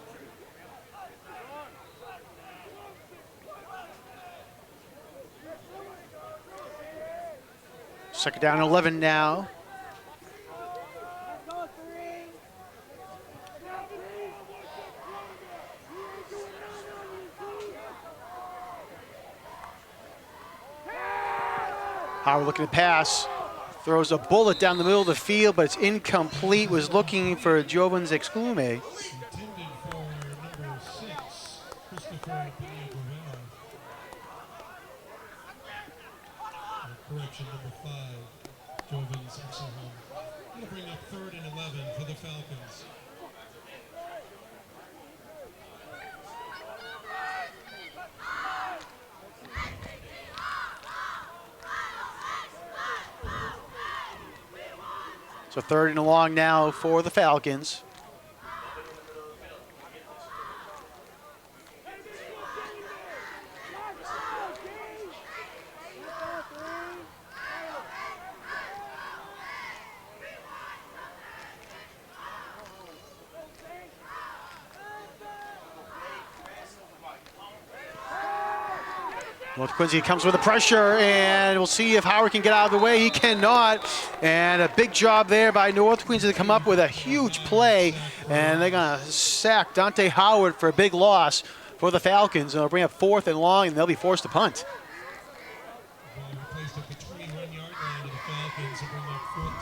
A: Second down, 11 now. Howard looking to pass. Throws a bullet down the middle of the field, but it's incomplete. Was looking for Jovans Exclume.
B: Intended for number 6, Christopher Bonilla-Guevara. Correction, number 5, Jovans Exclume. Going to bring up 3rd and 11 for the Falcons.
A: So 3rd and long now for the Falcons. North Quincy comes with the pressure, and we'll see if Howard can get out of the way. He cannot. And a big job there by North Quincy to come up with a huge play. And they're going to sack Dante Howard for a big loss for the Falcons. And they'll bring up 4th and long, and they'll be forced to punt.
B: Ball replaced at the 21-yard line of the Falcons to bring up 4th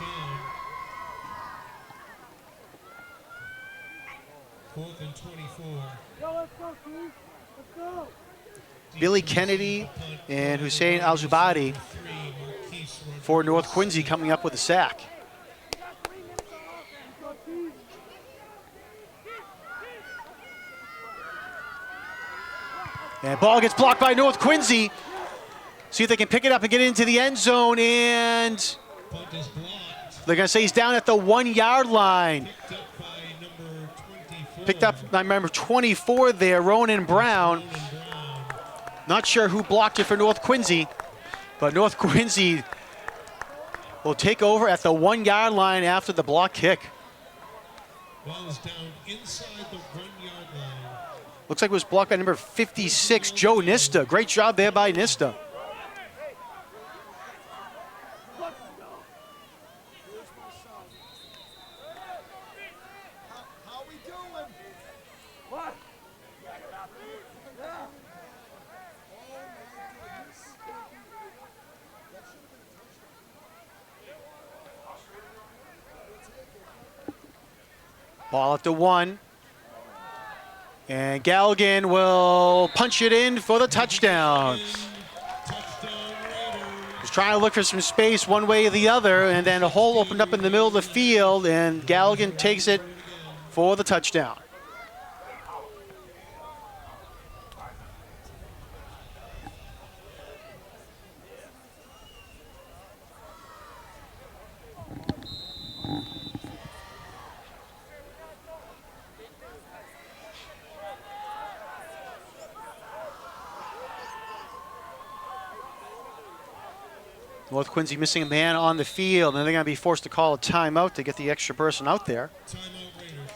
B: down. 4th and 24.
D: Yo, let's go, Steve. Let's go.
A: Billy Kennedy and Hussein Al-Jubadi for North Quincy coming up with a sack. And ball gets blocked by North Quincy. See if they can pick it up and get into the end zone. And
B: Punt is blocked.
A: they're going to say he's down at the 1-yard line.
B: Picked up by number 24.
A: Picked up by number 24 there, Ronan Brown. Not sure who blocked it for North Quincy, but North Quincy will take over at the 1-yard line after the block kick.
B: Ball is down inside the 1-yard line.
A: Looks like it was blocked by number 56, Joe Nista. Great job there by Nista.
D: How we doing? What? Yeah.
A: Ball at the 1. And Galligan will punch it in for the touchdown. He's trying to look for some space one way or the other, and then a hole opened up in the middle of the field, and Galligan takes it for the touchdown. North Quincy missing a man on the field, and they're going to be forced to call a timeout to get the extra person out there.
B: Timeout Raiders.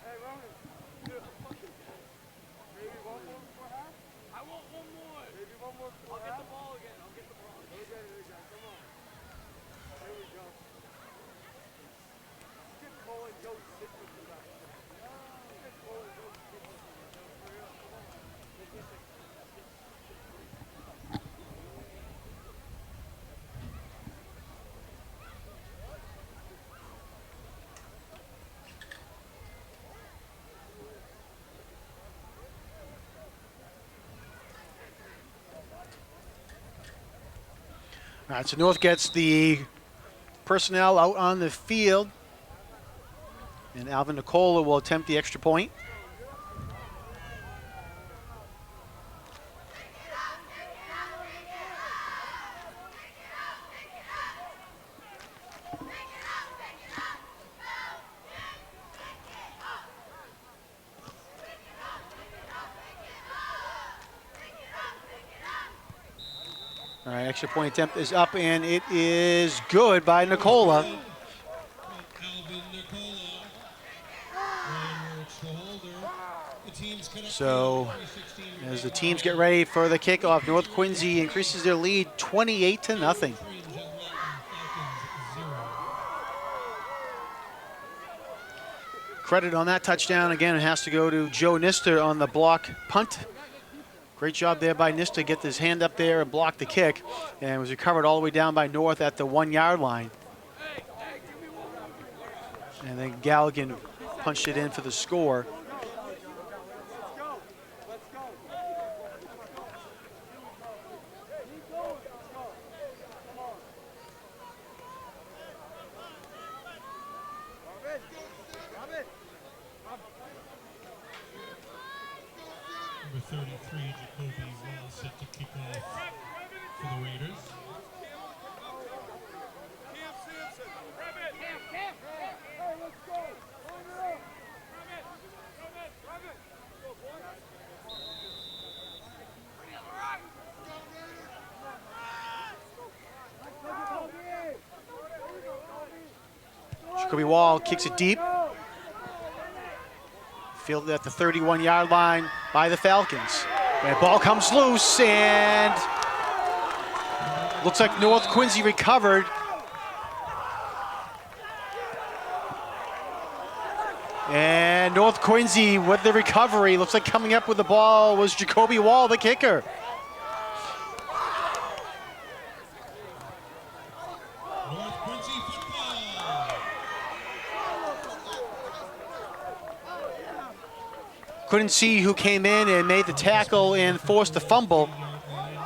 D: Hey, Ronan. Maybe one more before half? I want one more. Maybe one more before half? I'll get the ball again. I'll get the ball. Okay. Come on. There we go. Get Cole and Joe sit with the back. Get Cole and Joe sit with the back. For real. Come on.
A: All right, so North gets the personnel out on the field, and Alvin Nicola will attempt the extra point. All right, extra point attempt is up, and it is good by Nicola.
B: Alvin Nicola. Ryan works the holder. The teams cut up
A: So,
B: 2016
A: as the teams get ready for the kickoff, North Quincy increases their lead 28-0.
B: Fringe of Latin Falcons 0.
A: Credit on that touchdown, again, it has to go to Joe Nister on the block punt. Great job there by Nista to get his hand up there and block the kick. And it was recovered all the way down by North at the 1-yard line. And then Galligan punched it in for the score.
B: Number 33, Jacoby Wall set to kick off for the Raiders.
A: Jacoby Wall kicks it deep. Fielded at the 31-yard line by the Falcons. And ball comes loose, and looks like North Quincy recovered. And North Quincy with the recovery. Looks like coming up with the ball was Jacoby Wall, the kicker.
B: North Quincy football.
A: Couldn't see who came in and made the tackle and forced the fumble.
B: Yard line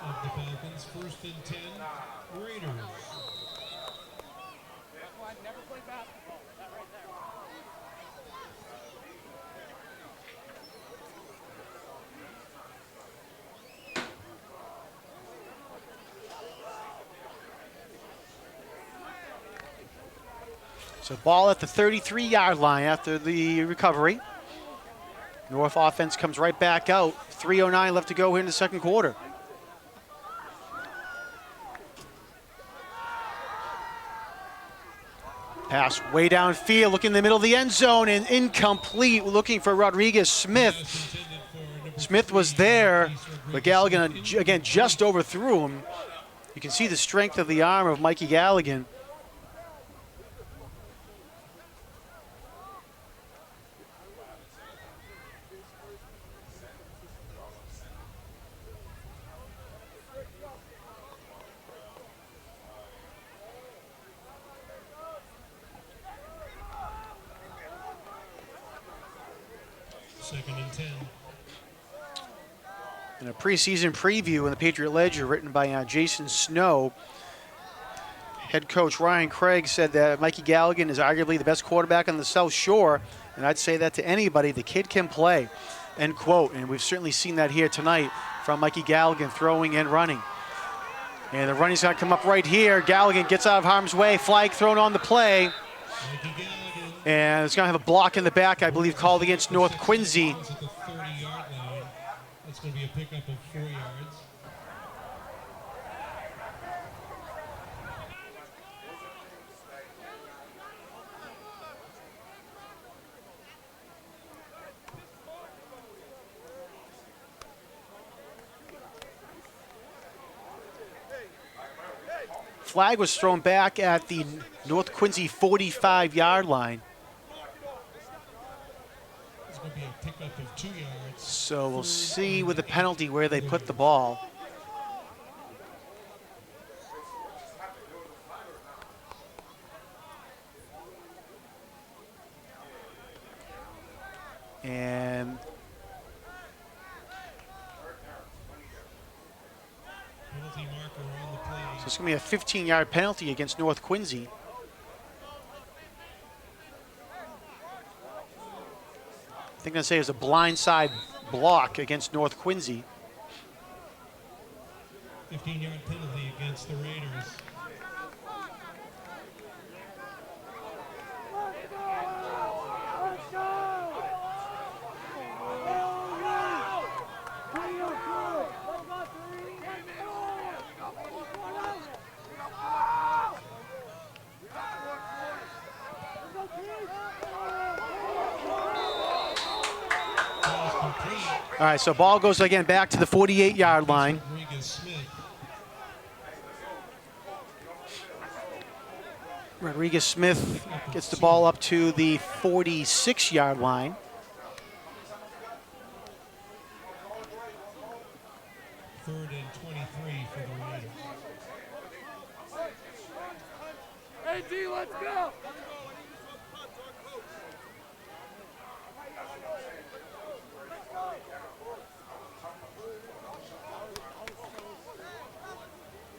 B: of the Falcons. 1st and 10, Raiders.
A: So ball at the 33-yard line after the recovery. North offense comes right back out. 3:09 left to go here in the second quarter. Pass way downfield, looking in the middle of the end zone, and incomplete, looking for Rodriguez Smith.
B: Pass intended for number
A: Smith was
B: 15,
A: there,
B: Rodriguez
A: but Galligan, again, just overthrew him. You can see the strength of the arm of Mikey Galligan.
B: Second and 10.
A: In a preseason preview in the Patriot Ledger written by Jason Snow, head coach Ryan Craig said that Mikey Galligan is arguably the best quarterback on the South Shore, and I'd say that to anybody. The kid can play, end quote. And we've certainly seen that here tonight from Mikey Galligan throwing and running. And the running's going to come up right here. Galligan gets out of harm's way, flag thrown on the play,
B: Mikey Galligan.
A: and it's going to have a block in the back, I believe, called against North Quincy.
B: At the 30-yard line. That's going to be a pickup of 4 yards.
A: Flag was thrown back at the North Quincy 45-yard line.
B: It's going to be a pickup of 2 yards.
A: So we'll see with the penalty where they put the ball. And
B: Penalty marker on the play.
A: so it's going to be a 15-yard penalty against North Quincy. I think I'm going to say it was a blindside block against North Quincy.
B: 15-yard penalty against the Raiders. Pass complete.
A: All right, so ball goes again back to the 48-yard line.
B: Rodriguez Smith.
A: Rodriguez Smith gets the ball up to the 46-yard line.
B: Third and 23 for the Raiders.
D: Hey, D, let's go!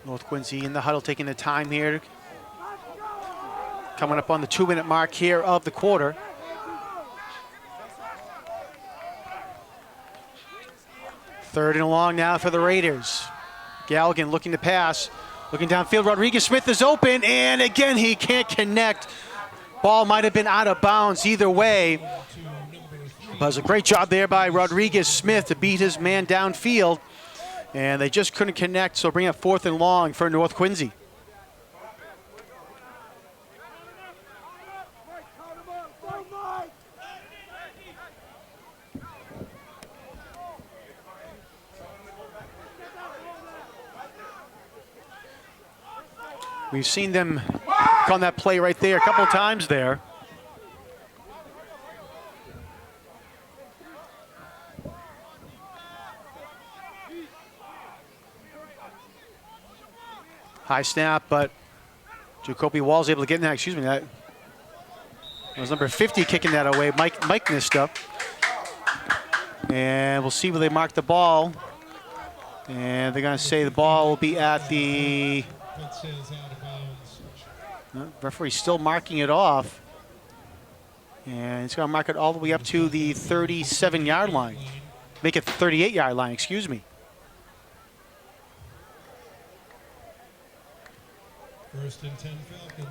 A: North Quincy in the huddle taking the time here. Coming up on the 2-minute mark here of the quarter. Third and long now for the Raiders. Galligan looking to pass. Looking downfield, Rodriguez Smith is open, and again he can't connect. Ball might have been out of bounds either way. But it was a great job there by Rodriguez Smith to beat his man downfield. And they just couldn't connect, so bring up 4th and long for North Quincy. We've seen them on that play right there a couple times there. High snap, but Jacoby Wall's able to get in that. Excuse me, that was number 50 kicking that away. Mike missed up. And we'll see where they mark the ball. And they're going to say the ball will be at the... No, referee's still marking it off. And he's going to mark it all the way up to the 37-yard line. Make it the 38-yard line, excuse me.
B: First and 10 Falcons.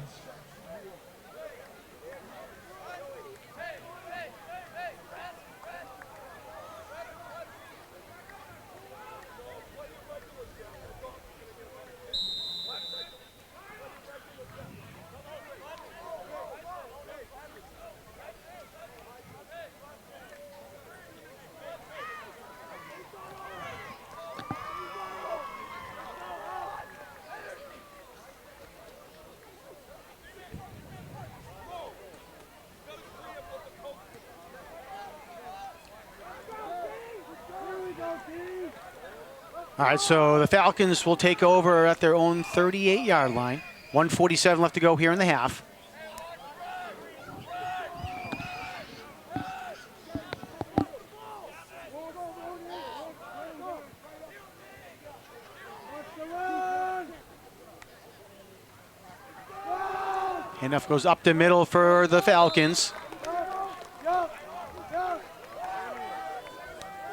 A: All right, so the Falcons will take over at their own 38-yard line. 1:47 left to go here in the half. Handoff goes up the middle for the Falcons.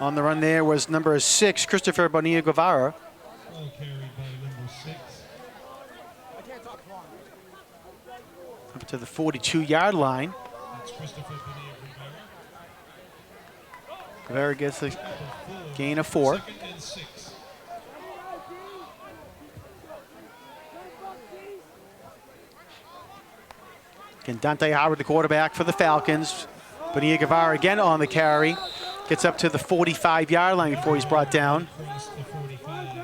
A: On the run there was number 6, Christopher Bonilla Guevara.
B: Ball carried by number 6.
A: Up to the 42-yard line.
B: That's Christopher Bonilla Guevara.
A: Guevara gets a gain of 4.
B: 2nd and 6.
A: Again, Dante Howard, the quarterback for the Falcons. Bonilla Guevara again on the carry. Gets up to the 45-yard line before he's brought down.
B: Across the 45.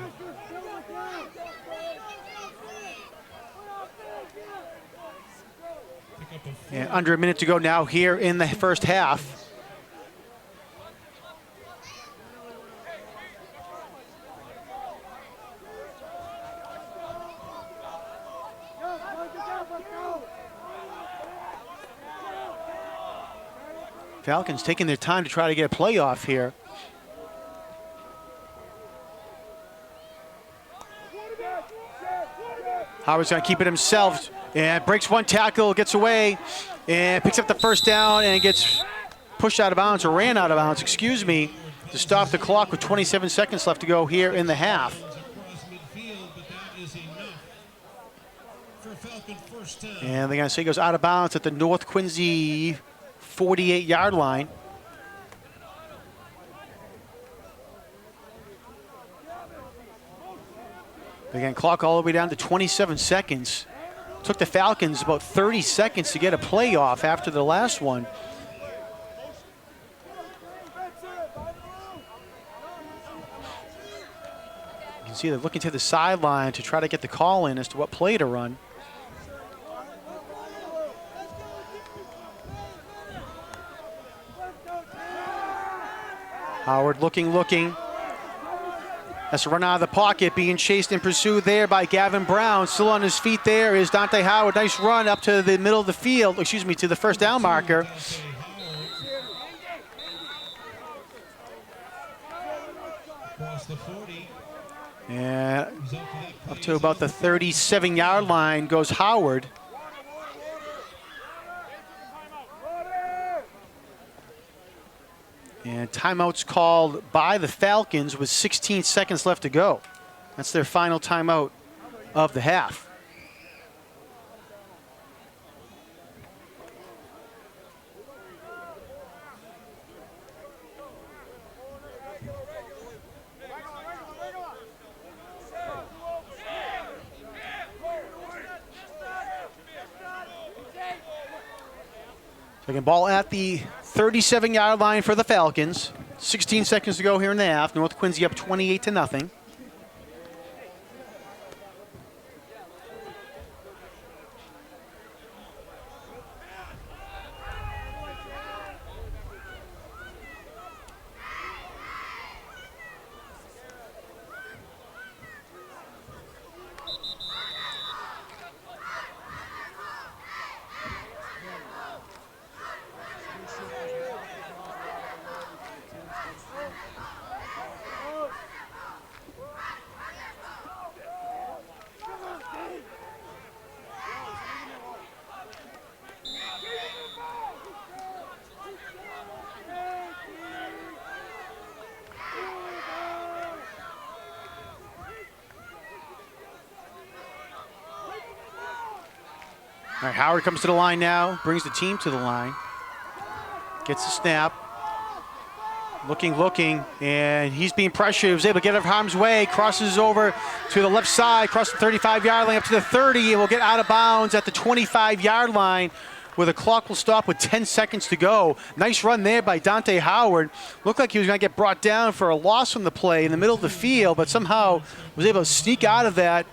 B: Pick up a 4.
A: And under a minute to go now here in the first half. Falcons taking their time to try to get a playoff here. Howard's going to keep it himself and breaks one tackle, gets away, and picks up the first down and gets pushed out of bounds, or ran out of bounds, excuse me, to stop the clock with 27 seconds left to go here in the half.
B: Across midfield, but that is enough for a Falcon first down.
A: And they're going to say he goes out of bounds at the North Quincy 48-yard line. Again, clock all the way down to 27 seconds. Took the Falcons about 30 seconds to get a playoff after the last one. You can see they're looking to the sideline to try to get the call in as to what play to run. Howard looking. Has to run out of the pocket, being chased and pursued there by Gavin Brown. Still on his feet there is Dante Howard. Nice run up to the middle of the field, excuse me, to the first down marker.
B: Across the 40.
A: And up to about the 37-yard line goes Howard. And And timeouts called by the Falcons with 16 seconds left to go. That's their final timeout of the half. Second ball at the 37-yard line for the Falcons. 16 seconds to go here in the half. North Quincy up 28-0. All right, Howard comes to the line now, brings the team to the line, gets the snap, looking, and he's being pressured. He was able to get out of harm's way, crosses over to the left side, across the 35-yard line up to the 30, and will get out of bounds at the 25-yard line where the clock will stop with 10 seconds to go. Nice run there by Dante Howard. Looked like he was going to get brought down for a loss on the play in the middle of the field, but somehow was able to sneak out of that,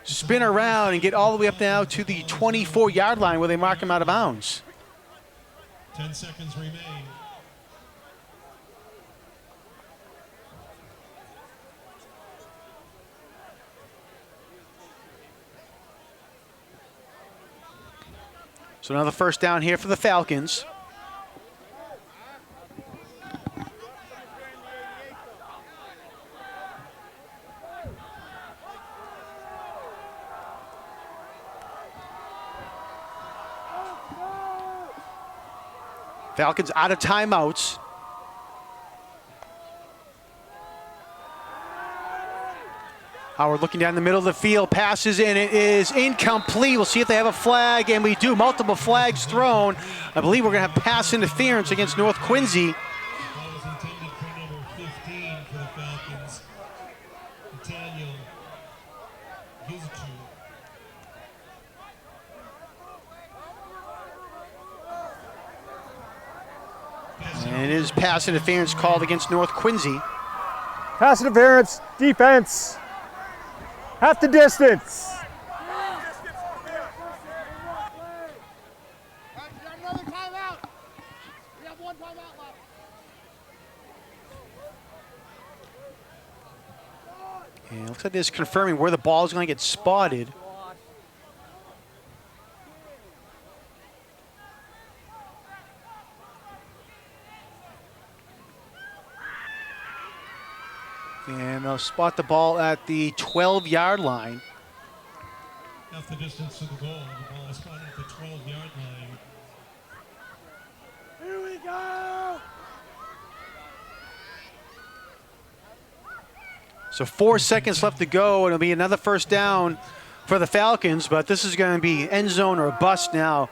A: spin around, and get all the way up now to the 24-yard line where they mark him out of bounds.
B: 10 seconds remain.
A: So another first down here for the Falcons. Falcons out of timeouts. Howard looking down the middle of the field, passes in, it is incomplete. We'll see if they have a flag, and we do. Multiple flags thrown. I believe we're going to have pass interference against North Quincy.
B: Ball was intended for number 15 for the Falcons, Nathaniel Gizchu.
A: And it is pass interference called against North Quincy.
C: Pass interference, defense. Half the distance.
D: Another timeout. We have one timeout left.
A: And it looks like this is confirming where the ball is going to get spotted. And they'll spot the ball at the 12-yard line.
B: Half the distance to the goal. The ball is spotted at the 12-yard line.
D: Here we go.
A: So 4 seconds left to go, and it'll be another first down for the Falcons, but this is going to be end zone or a bust now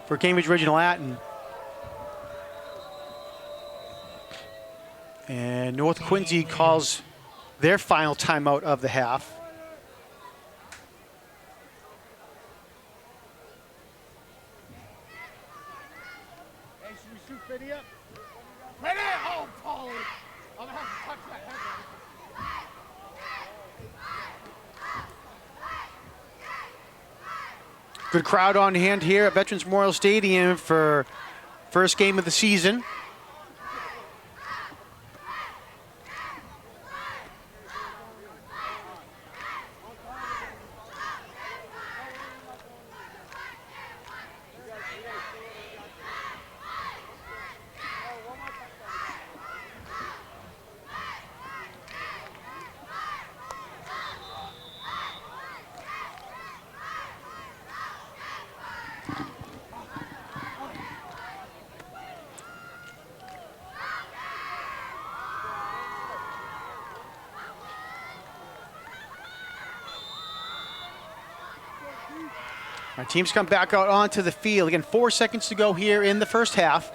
A: for Cambridge Regional Atten. And North Quincy calls their final timeout of the half.
D: Hey, should we shoot video? Ready? Oh, Paulie. I'm gonna have to touch that head.
A: Good crowd on hand here at Veterans Memorial Stadium for first game of the season. Our teams come back out onto the field. Again, 4 seconds to go here in the first half.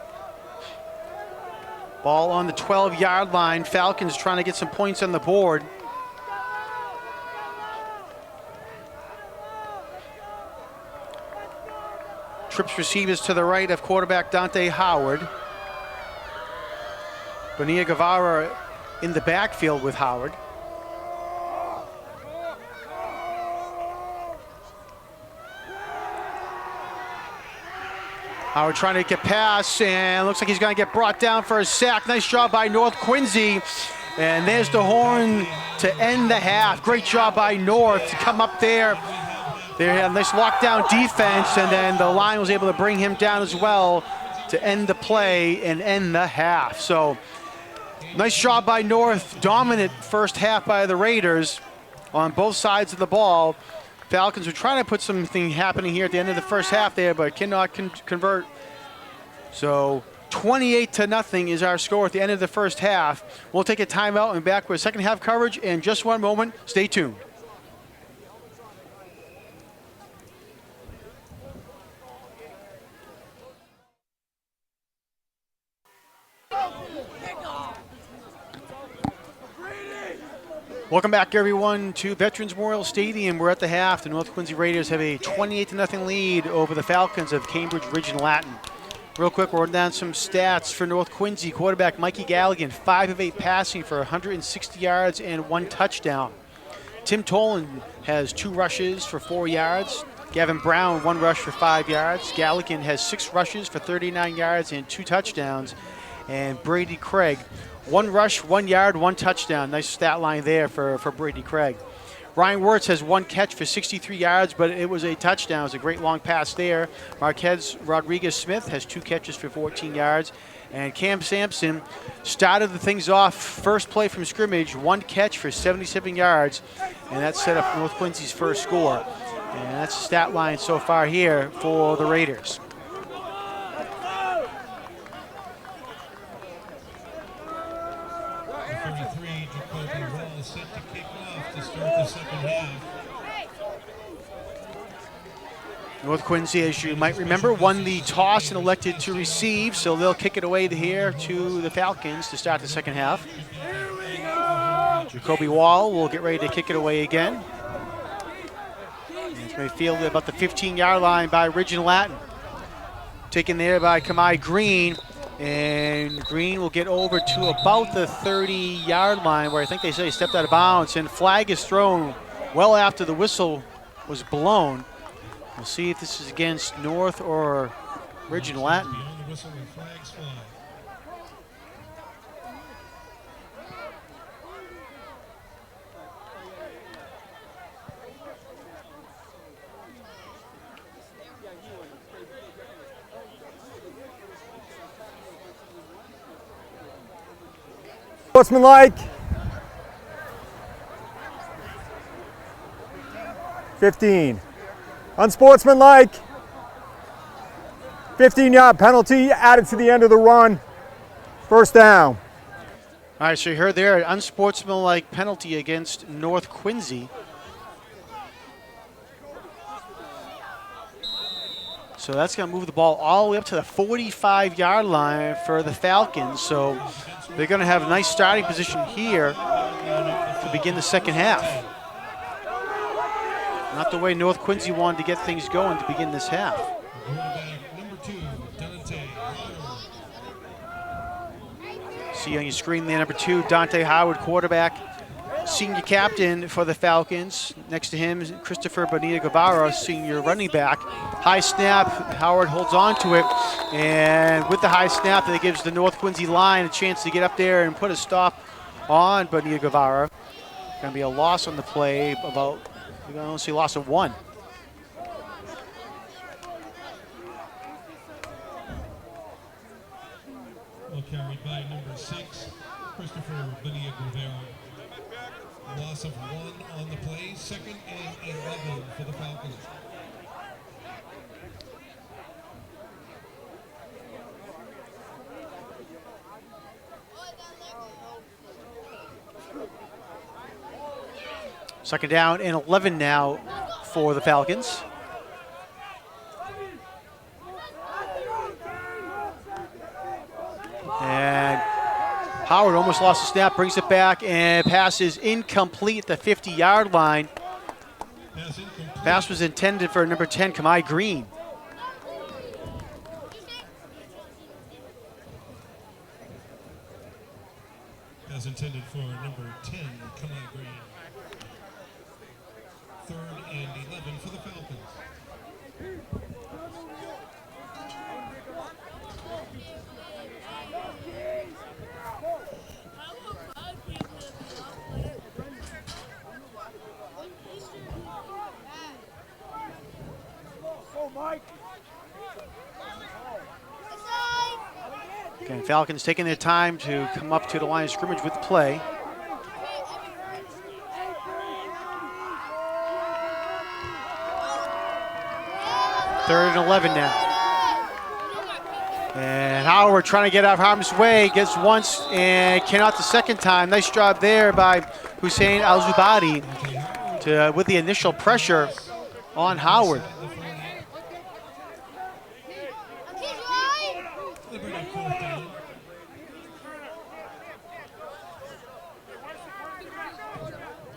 A: Ball on the 12-yard line. Falcons trying to get some points on the board. Trips receivers to the right of quarterback Dante Howard. Bonilla Guevara in the backfield with Howard. Howard trying to get past, and looks like he's going to get brought down for a sack. Nice job by North Quincy. And there's the horn to end the half. Great job by North to come up there. They had a nice lockdown defense, and then the line was able to bring him down as well to end the play and end the half. So nice job by North. Dominant first half by the Raiders on both sides of the ball. Falcons were trying to put something happening here at the end of the first half there, but cannot convert. So 28-0 is our score at the end of the first half. We'll take a timeout and back with second half coverage in just one moment. Stay tuned. Welcome back, everyone, to Veterans Memorial Stadium. We're at the half. The North Quincy Raiders have a 28-0 lead over the Falcons of Cambridge Ridge and Latin. Real quick, we're running down some stats for North Quincy. Quarterback Mikey Galligan, 5 of 8 passing for 160 yards and 1 touchdown. Tim Tolan has 2 rushes for 4 yards. Gavin Brown, 1 rush for 5 yards. Galligan has 6 rushes for 39 yards and 2 touchdowns. And Brady Craig, 1 rush, 1 yard, 1 touchdown. Nice stat line there for Brady Craig. Ryan Wirtz has 1 catch for 63 yards, but it was a touchdown. It was a great long pass there. Marquez Rodriguez-Smith has 2 catches for 14 yards. And Cam Sampson started the things off first play from scrimmage, 1 catch for 77 yards, and that set up North Quincy's first score. And that's the stat line so far here for the Raiders.
B: Set to kick off to start the second half.
A: North Quincy, as you might remember, won the toss and elected to receive, so they'll kick it away here to the Falcons to start the second half. Jacoby Wall will get ready to kick it away again. It's going to be fielded about the 15-yard line by Ridge and Latin. Taken there by Kamai Green. And Green will get over to about the 30-yard line where I think they say he stepped out of bounds, and flag is thrown well after the whistle was blown. We'll see if this is against North or Ridge and Latin.
B: Beyond the whistle and flags fly.
C: Sportsmanlike. 15. Unsportsmanlike. 15-yard penalty added to the end of the run. First down.
A: All right, so you heard there an unsportsmanlike penalty against North Quincy. So that's going to move the ball all the way up to the 45-yard line for the Falcons. So they're going to have a nice starting position here to begin the second half. Not the way North Quincy wanted to get things going to begin this half.
B: Quarterback number 2, Dante Howard.
A: See on your screen there, number 2, Dante Howard, quarterback, senior captain for the Falcons. Next to him, Christopher Bonilla Guevara, senior running back. High snap, Howard holds on to it, and with the high snap, that gives the North Quincy line a chance to get up there and put a stop on Bonilla Guevara. Going to be a loss on the play, we're going to see a loss of 1.
B: Well carried by number 6, Christopher Bonilla Guevara. Loss of 1 on the play, 2nd and 11 for the Falcons.
A: Second down and 11 now for the Falcons. And Howard almost lost the snap, brings it back, and pass is incomplete at the 50-yard line. Pass was intended for number 10, Kamai Green.
B: As intended for number 10, Kamai Green. 3rd and 11 for the Falcons.
A: Again, Falcons taking their time to come up to the line of scrimmage with the play. Third and 11 now. And Howard trying to get out of harm's way, gets once and cannot the second time. Nice job there by Hussein Al-Zubadi with the initial pressure on Howard.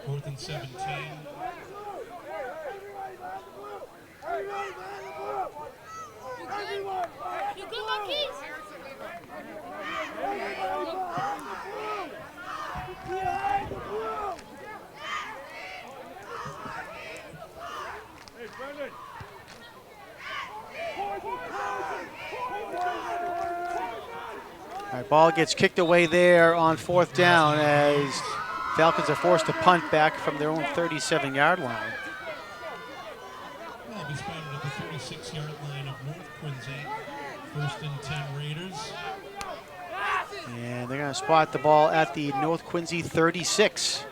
B: Fourth and 17.
A: All right, ball gets kicked away there on 4th down as Falcons are forced to punt back from their own 37-yard line.
B: Ball be spotted at the 36-yard line of North Quincy. 1st and 10 Raiders.
A: And they're going to spot the ball at the North Quincy 36.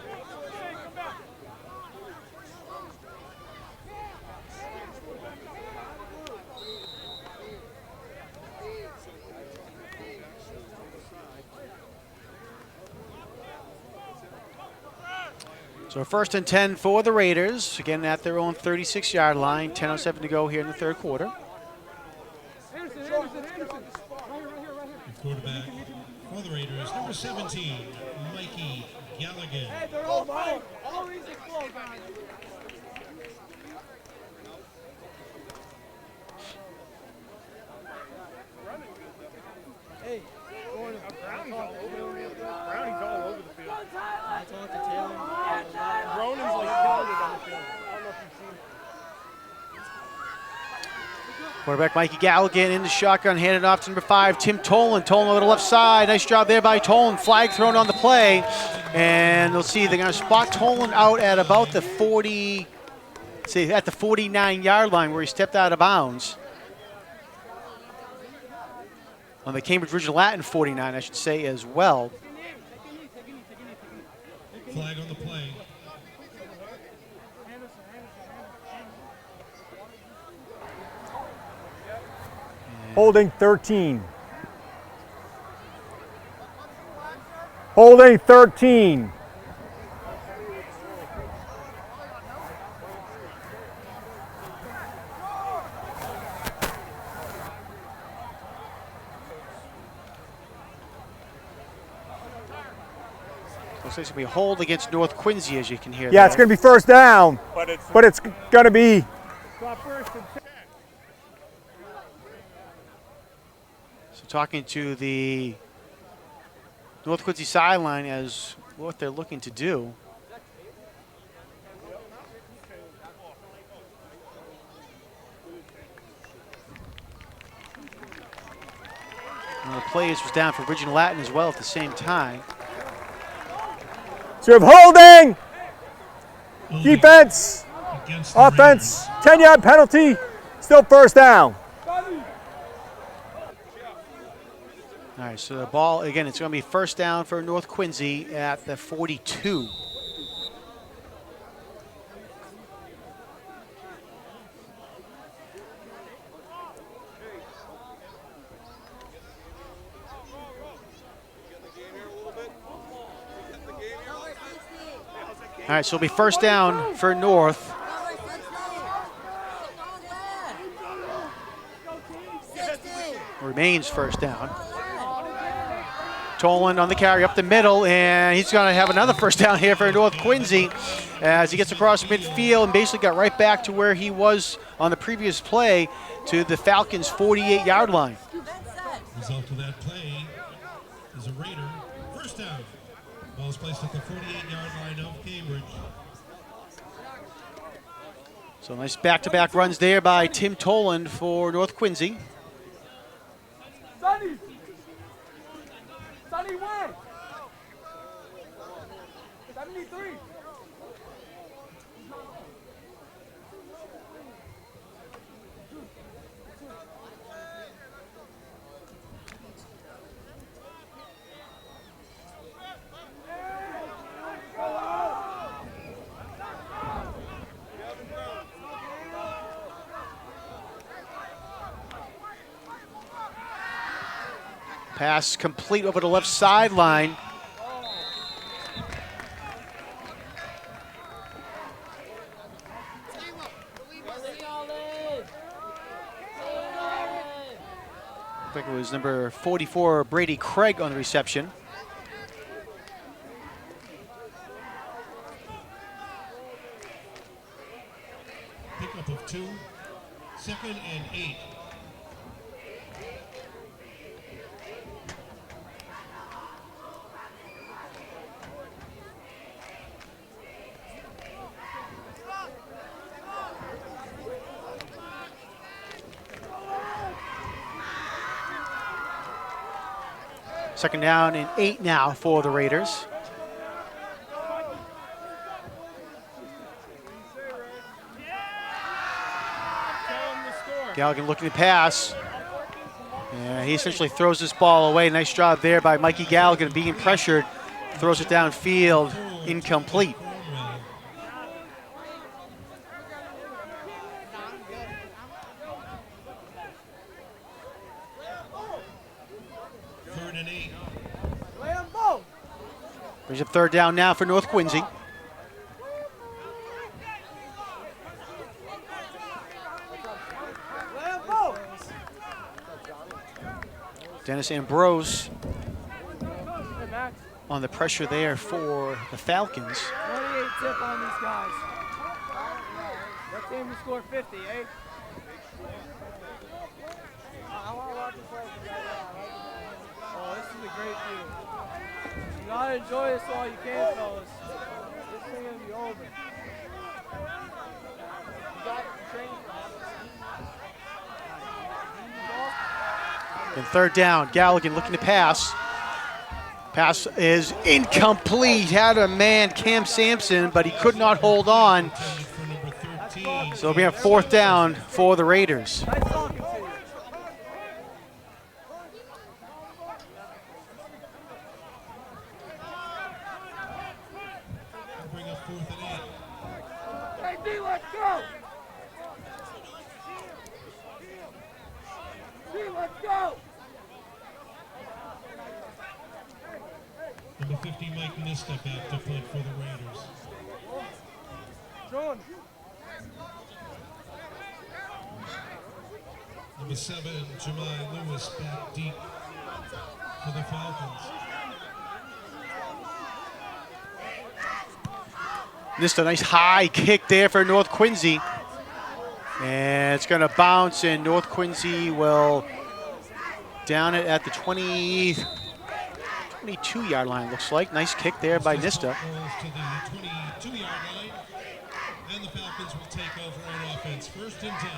A: So 1st and 10 for the Raiders, again at their own 36-yard line, 10:07 to go here in the third quarter.
B: The quarterback for the Raiders, number 17, Mikey Gallagher.
D: They're all mine. All these are slow, guys. Hey, Browning's all over the field. Browning's all over the field. I talked to Taylor. Browning's like killing it on the field. I don't know if you've seen it.
A: Quarterback Mikey Gallagher in the shotgun, handed off to number 5, Tim Tolan. Tolan over the left side. Nice job there by Tolan. Flag thrown on the play. And they'll see they're going to spot Tolan out at about the 40, see, at the 49-yard line where he stepped out of bounds. On the Cambridge Regional Latin 49, I should say, as well.
B: Flag on the play.
C: Holding 13. Holding 13.
A: Looks like it's going to be a hold against North Quincy, as you can hear.
C: Yeah, it's going to be first down, but it's going to be.
A: So talking to the North Quincy sideline as what they're looking to do. And the players was down for Regional Latin as well at the same time.
C: So you have holding,
B: Holding
C: defense,
B: against the
C: offense, 10-yard penalty, still first down.
A: All right, so the ball, again, it's going to be first down for North Quincy at the 42. All right, so it'll be first down for North. Remains first down. Toland on the carry up the middle, and he's going to have another first down here for North Quincy as he gets across midfield and basically got right back to where he was on the previous play to the Falcons' 48-yard line.
B: Result of that play is a Raider first down. Ball is placed at the 48-yard line of Cambridge.
A: So nice back-to-back runs there by Tim Toland for North Quincy.
D: Sonny! Sonny, win! 73!
A: Pass complete over the left sideline. I think it was number 44, Brady Craig, on the reception.
B: Pickup of 2, 2nd and 8.
A: Second down and 8 now for the Raiders. Galligan looking to pass. Yeah, he essentially throws this ball away. Nice job there by Mikey Galligan being pressured. Throws it downfield, incomplete.
B: Third and 8.
A: Brings up third down now for North Quincy. Dennis Ambrose on the pressure there for the Falcons.
D: 28 tip on these guys. That team to score 50, eh? I want to watch this play. Oh, this is a great view. You gotta enjoy this all you can, fellas. This thing gonna be over. You got training
A: And third down, Galligan looking to pass. Pass is incomplete. Had a man, Cam Sampson, but he could not hold on.
B: For number 13.
A: So we have fourth down for the Raiders.
D: Nice talking to you.
B: Bring up 4th and 8.
D: Hey, D, let's go! D, let's go!
B: Number 50, Mike Nista back to punt for the Raiders.
D: John.
B: Number 7, Jemai Lewis back deep for the Falcons.
A: Just a nice high kick there for North Quincy. And it's going to bounce, and North Quincy will down it at the 22-yard line, looks like. Nice kick there by Nista.
B: Goes to the 22-yard line, and the Falcons will take over on offense. 1st and 10.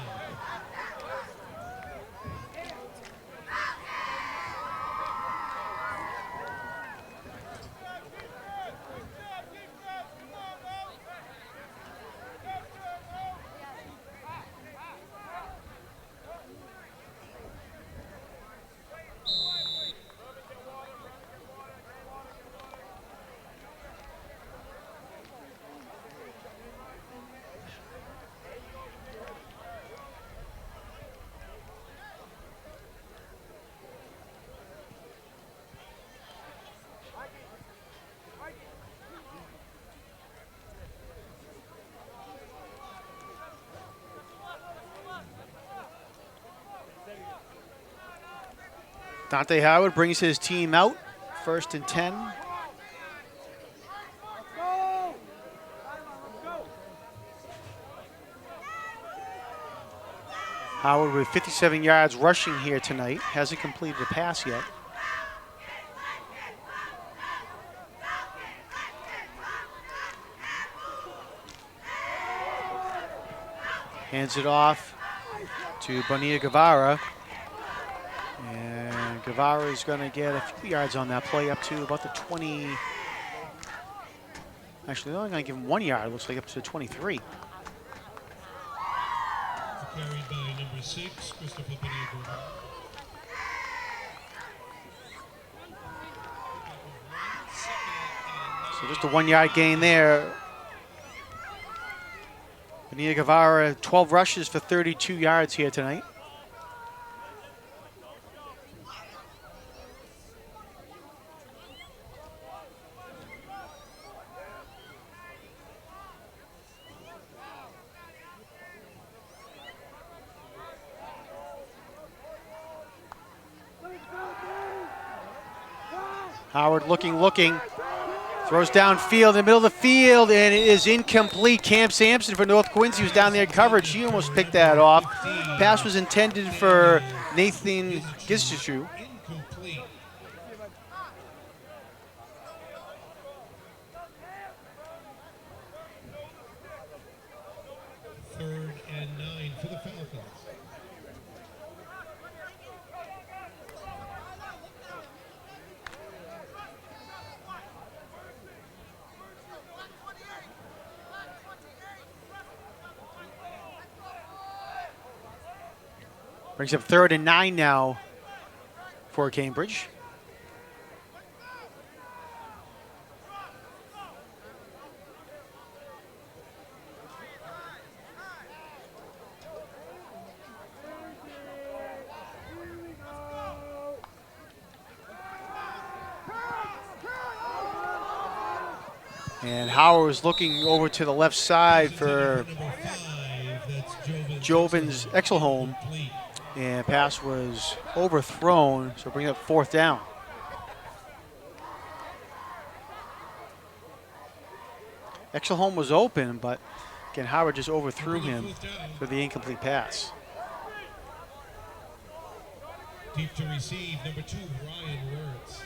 A: Dante Howard brings his team out First and 10. Howard with 57 yards rushing here tonight. Hasn't completed a pass yet. Hands it off to Bonilla Guevara. And Guevara is going to get a few yards on that play, up to about the 20. Actually, they're only going to give him 1 yard. Looks like up to the 23.
B: Carried by number 6, Christopher Bonilla.
A: So just a 1 yard gain there. Bonilla Guevara, 12 rushes for 32 yards here tonight. Howard looking. Throws downfield in the middle of the field, and it is incomplete. Cam Sampson for North Quincy was down there in coverage. He almost picked that off. Pass was intended for Nathan Gistishu.
B: Incomplete. Third and 9 for the Falcons.
A: Brings up 3rd and 9 now for Cambridge. And Howard was looking over to the left side for
B: Number 5, that's
A: Jovens Exelholm. And pass was overthrown, so bring up 4th down. Exelholm was open, but again, Howard just overthrew him for the incomplete pass.
B: Deep to receive, number 2, Ryan Wirtz.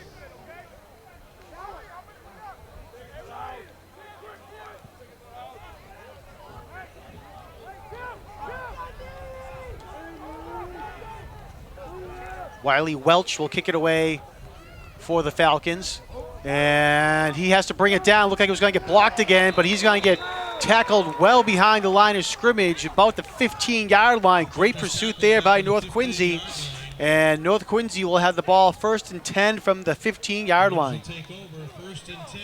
A: Wiley Welch will kick it away for the Falcons. And he has to bring it down. Looked like it was going to get blocked again, but he's going to get tackled well behind the line of scrimmage, about the 15-yard line. Great pursuit there by North Quincy. And North Quincy will have the ball 1st and 10 from the 15-yard line.
B: Take over, 1st and 10.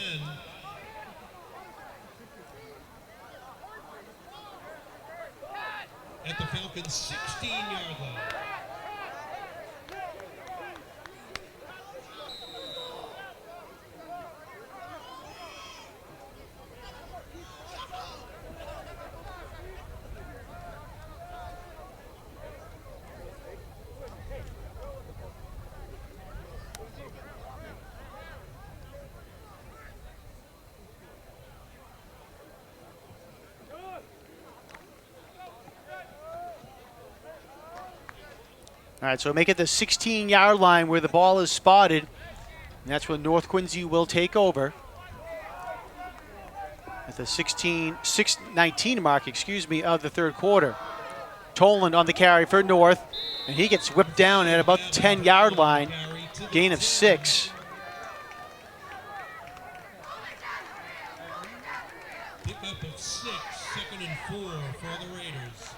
B: At the Falcons' 16-yard line.
A: All right, so make it the 16-yard line where the ball is spotted. And that's when North Quincy will take over. At the 6:19 mark, of the 3rd quarter. Toland on the carry for North, and he gets whipped down at about the 10-yard line. Gain of 6.
B: Pickup of 6, 2nd and 4 for the Raiders.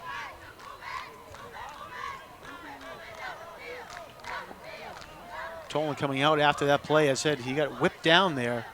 A: Toland coming out after that play. I said he got whipped down there.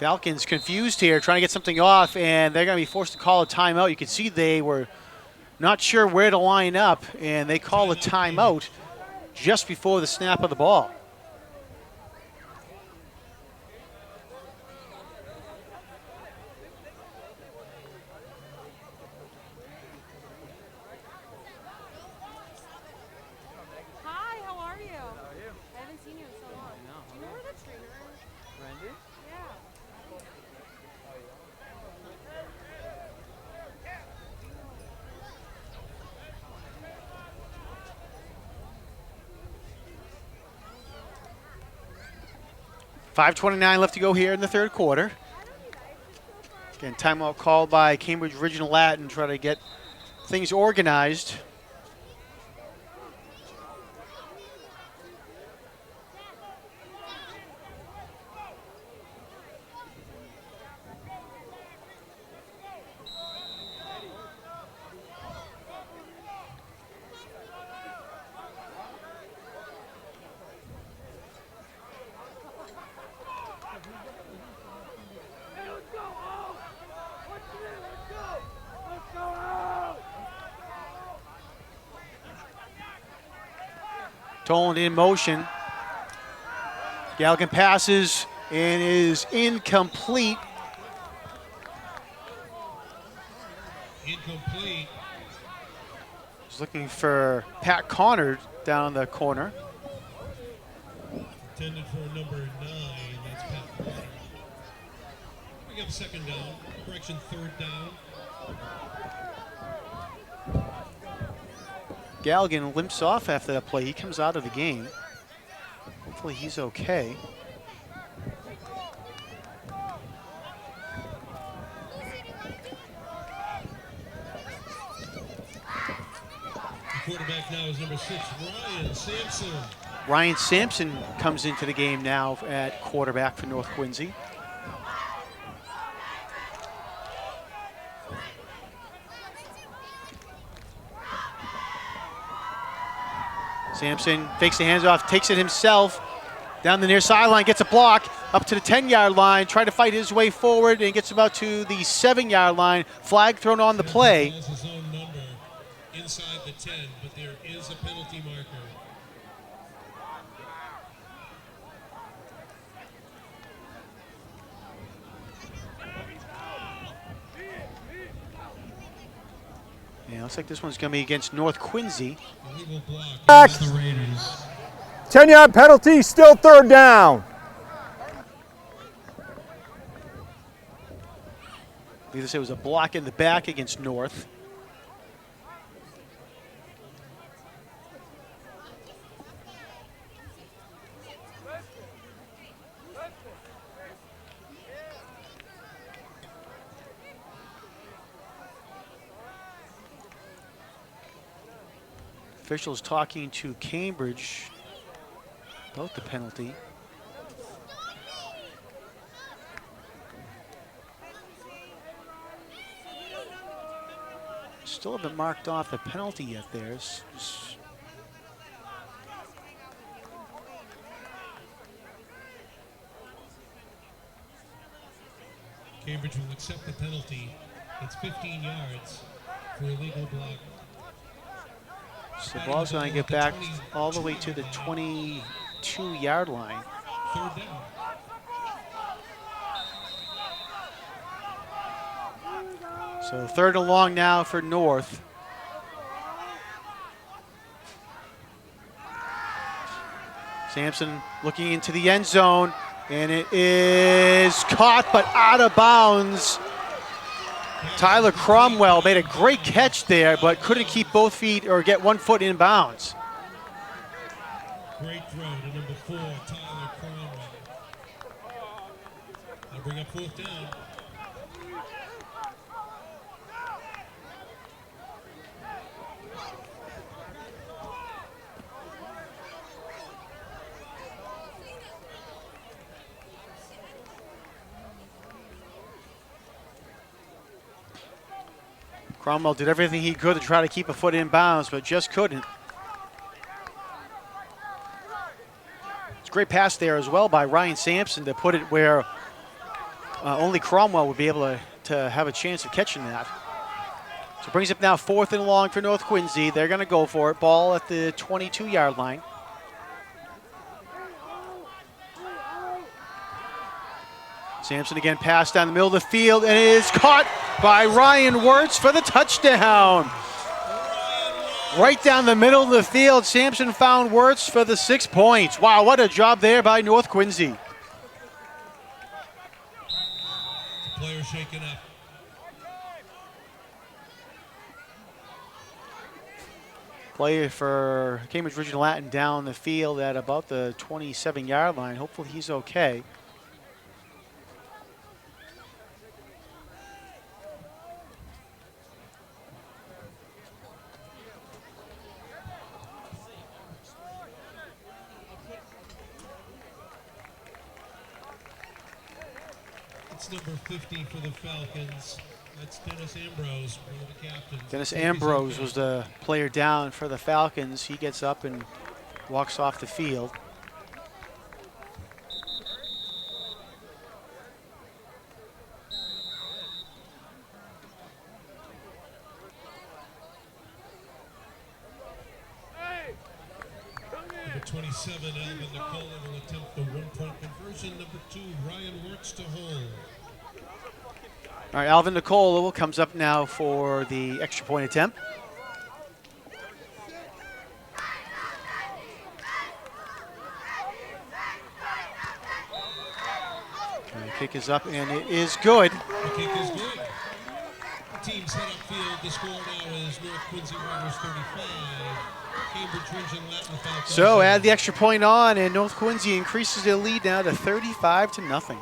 A: Falcons confused here, trying to get something off, and they're going to be forced to call a timeout. You can see they were not sure where to line up, and they call a timeout just before the snap of the ball.
F: Hi, how are you? I haven't seen you in so long. Do you know where the trainer is?
D: Randy?
F: Yeah.
A: 5:29 left to go here in the third quarter. Again, timeout called by Cambridge Regional Latin, try to get things organized. Toland in motion. Galligan passes and is incomplete.
B: Incomplete.
A: He's looking for Pat Connor down in the corner.
B: Intended for number 9. That's Pat Connor. We got second down. Correction, third down.
A: Galligan limps off after that play. He comes out of the game. Hopefully he's okay.
B: The quarterback now is number 6, Ryan Sampson.
A: Ryan Sampson comes into the game now at quarterback for North Quincy. Sampson fakes the hands off, takes it himself, down the near sideline, gets a block, up to the 10-yard line, trying to fight his way forward, and gets about to the 7-yard line. Flag thrown on the play.
B: Has his own number inside the 10, but there is a penalty marker.
A: Yeah, looks like this one's going to be against North Quincy.
B: He will block
C: Back.
B: against the Raiders.
C: 10-yard penalty, still third down.
A: I believe it was a block in the back against North. Officials talking to Cambridge about the penalty. Still haven't marked off the penalty yet there.
B: Cambridge will accept the penalty. It's 15 yards for illegal block.
A: So the ball's going to get back all the way to the 22-yard line.
B: Third down.
A: So third and long now for North. Sampson looking into the end zone, and it is caught but out of bounds. Tyler Cromwell made a great catch there, but couldn't keep both feet or get 1 foot in bounds.
B: Great throw to number 4, Tyler Cromwell. They'll bring up fourth down.
A: Cromwell did everything he could to try to keep a foot in bounds, but just couldn't. It's a great pass there as well by Ryan Sampson to put it where only Cromwell would be able to have a chance of catching that. So it brings up now 4th and long for North Quincy. They're going to go for it. Ball at the 22-yard line. Sampson again passed down the middle of the field, and it is caught by Ryan Wirtz for the touchdown. Right down the middle of the field, Sampson found Wirtz for the 6 points. Wow, what a job there by North Quincy.
B: Player shaken up.
A: Play for Cambridge Regional Latin down the field at about the 27-yard line. Hopefully he's okay.
B: It's number 50 for the Falcons. That's Dennis Ambrose, one of the captains.
A: Dennis Ambrose was the player down for the Falcons. He gets up and walks off the field.
B: Number 27, Alvin Nicola will attempt the one-point conversion. Number 2, Ryan Wirtz to hold.
A: All right, Alvin Nicola comes up now for the extra point attempt. And the kick is up, and it is good.
B: The kick is good. The team's head upfield. The score now is North Quincy Riders 35, Cambridge Region Latin Falcons.
A: So add the extra point on, and North Quincy increases their lead now to 35-0.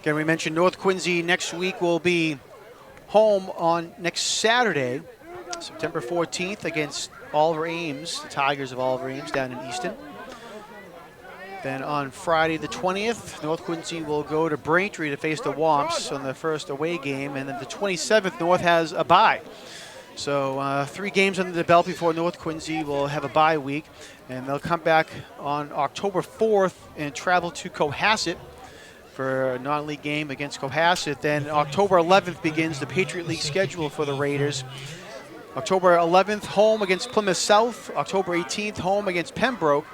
A: Again, we mentioned North Quincy next week will be home on next Saturday, September 14th, against Oliver Ames, the Tigers of Oliver Ames down in Easton. Then on Friday the 20th, North Quincy will go to Braintree to face the Womps on the first away game, and then the 27th, North has a bye. So 3 games under the belt before North Quincy will have a bye week, and they'll come back on October 4th and travel to Cohasset for a non-league game against Cohasset. Then October 11th begins the Patriot League schedule for the Raiders. October 11th, home against Plymouth South. October 18th, home against Pembroke.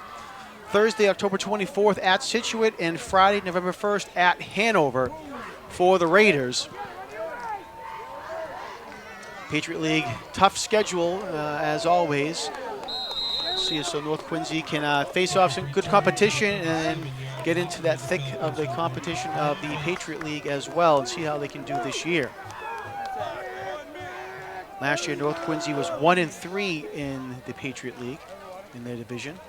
A: Thursday, October 24th, at Scituate, and Friday, November 1st, at Hanover for the Raiders. Patriot League, tough schedule as always. See, so North Quincy can face off some good competition and get into that thick of the competition of the Patriot League as well, and see how they can do this year. Last year, North Quincy was 1-3 in the Patriot League in their division.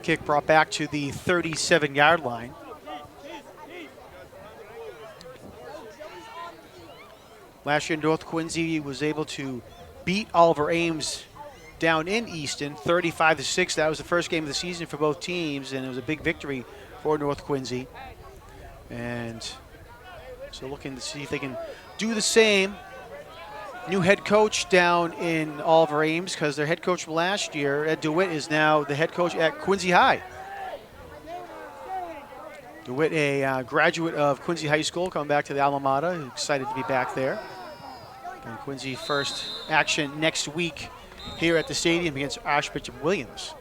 A: Kick brought back to the 37-yard line. Last year, North Quincy was able to beat Oliver Ames down in Easton, 35-6. That was the first game of the season for both teams, and it was a big victory for North Quincy. And so looking to see if they can do the same. New head coach down in Oliver Ames, because their head coach from last year, Ed DeWitt, is now the head coach at Quincy High. DeWitt, a graduate of Quincy High School, coming back to the alma mater, excited to be back there. And Quincy first action next week here at the stadium against Archbishop Williams.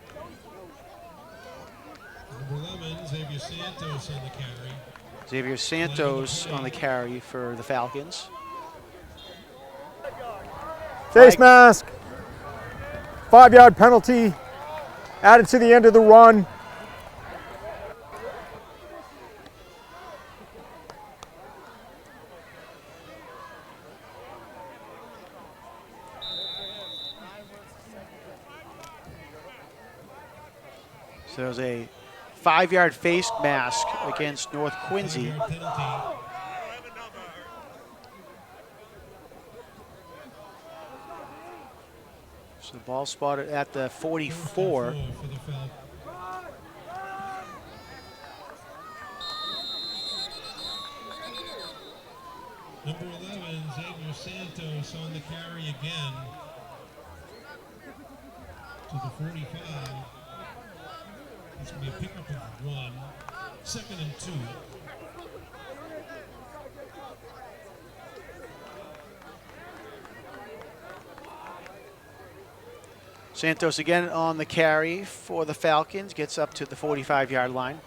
B: Number 11, Xavier Santos on the carry.
A: Xavier Santos on the carry for the Falcons.
C: Face mask. 5-yard penalty added to the end of the run.
A: So there's a 5-yard face mask against North Quincy.
B: Penalty.
A: So the ball spotted at the 44.
B: For the Falcons. Number 11, Xavier Santos on the carry again to the 45. It's going to be a pickup of 1. 2nd and 2.
A: Santos again on the carry for the Falcons. Gets up to the 45-yard line.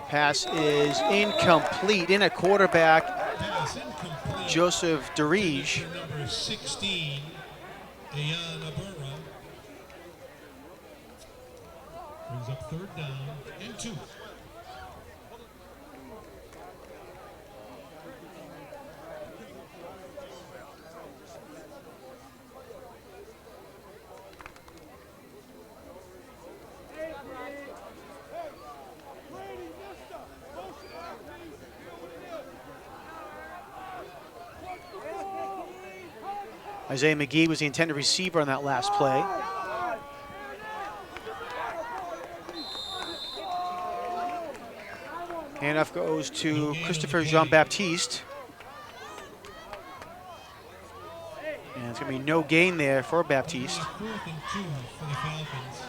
A: Pass is incomplete. In at quarterback,
B: Pass incomplete.
A: Joseph Derige.
B: Number 16, Ayan Abura. Brings up 3rd down and 2.
A: Isaiah McGee was the intended receiver on that last play. Handoff goes to Christopher Jean-Baptiste. And it's going to be no gain there for Baptiste.
B: 4th and 2 for the Falcons.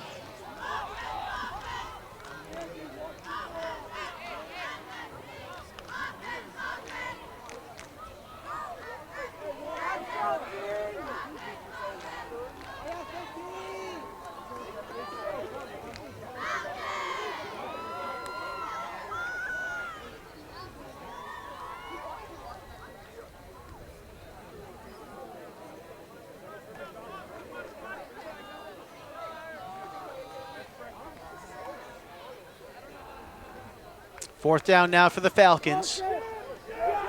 A: Fourth down now for the Falcons.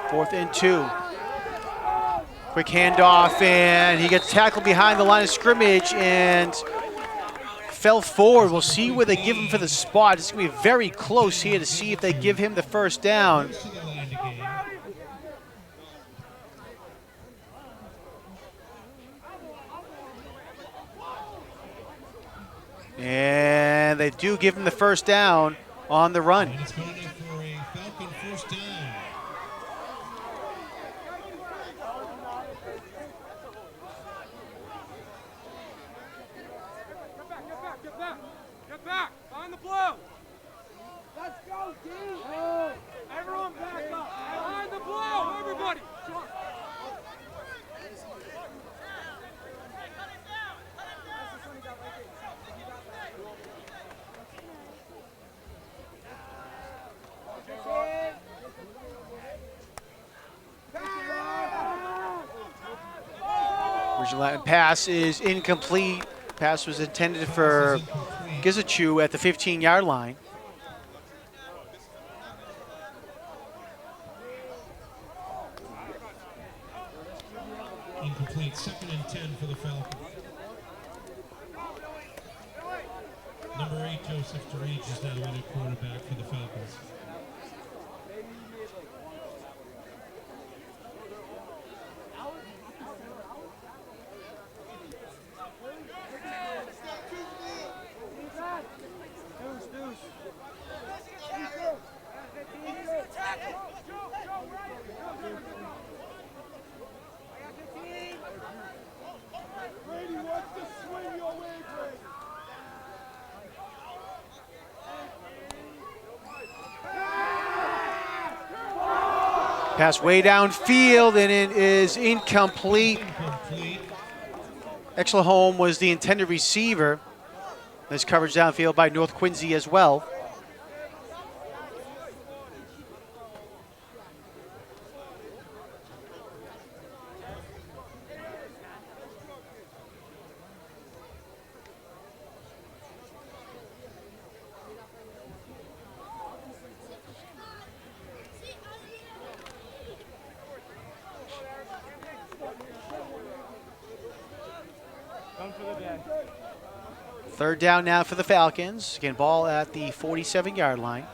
A: 4th and 2. Quick handoff, and he gets tackled behind the line of scrimmage and fell forward. We'll see where they give him for the spot. It's going to be very close here to see if they give him the first down.
B: To the line to gain.
A: And they do give him the first down on the run.
B: And it's going in for a Falcon 1st down.
D: Get back! Find the blue! Let's go, team! Everyone back up! Behind the blue! Everybody!
A: Original Latin pass is incomplete. Pass was intended for Gizachu at the 15-yard line.
B: Incomplete. 2nd and 10 for the Falcons. Number 8, Joseph Derige is now in at quarterback for the Falcons.
A: Pass way downfield, and it is incomplete.
B: Incomplete.
A: Exelholm was the intended receiver. There's coverage downfield by North Quincy as well. Third down now for the Falcons. Again, ball at the 47-yard line.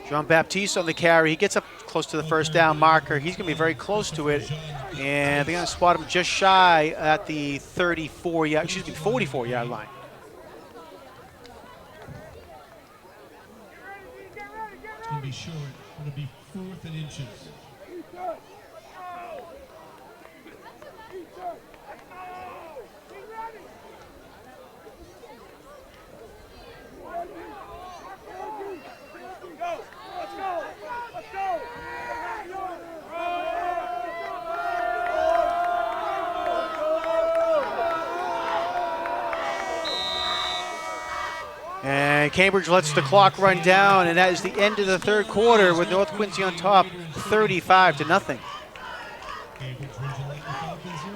A: Jean-Baptiste on the carry. He gets up close to the first down marker. He's going to be very close to it. And they're going to spot him just shy at the 44-yard line.
B: It's going to be short. It'll be 4th and inches.
A: And Cambridge lets the clock run down, and that is the end of the third quarter with North Quincy on top, 35-0.
B: Cambridge Regional Athletic Falcons 0.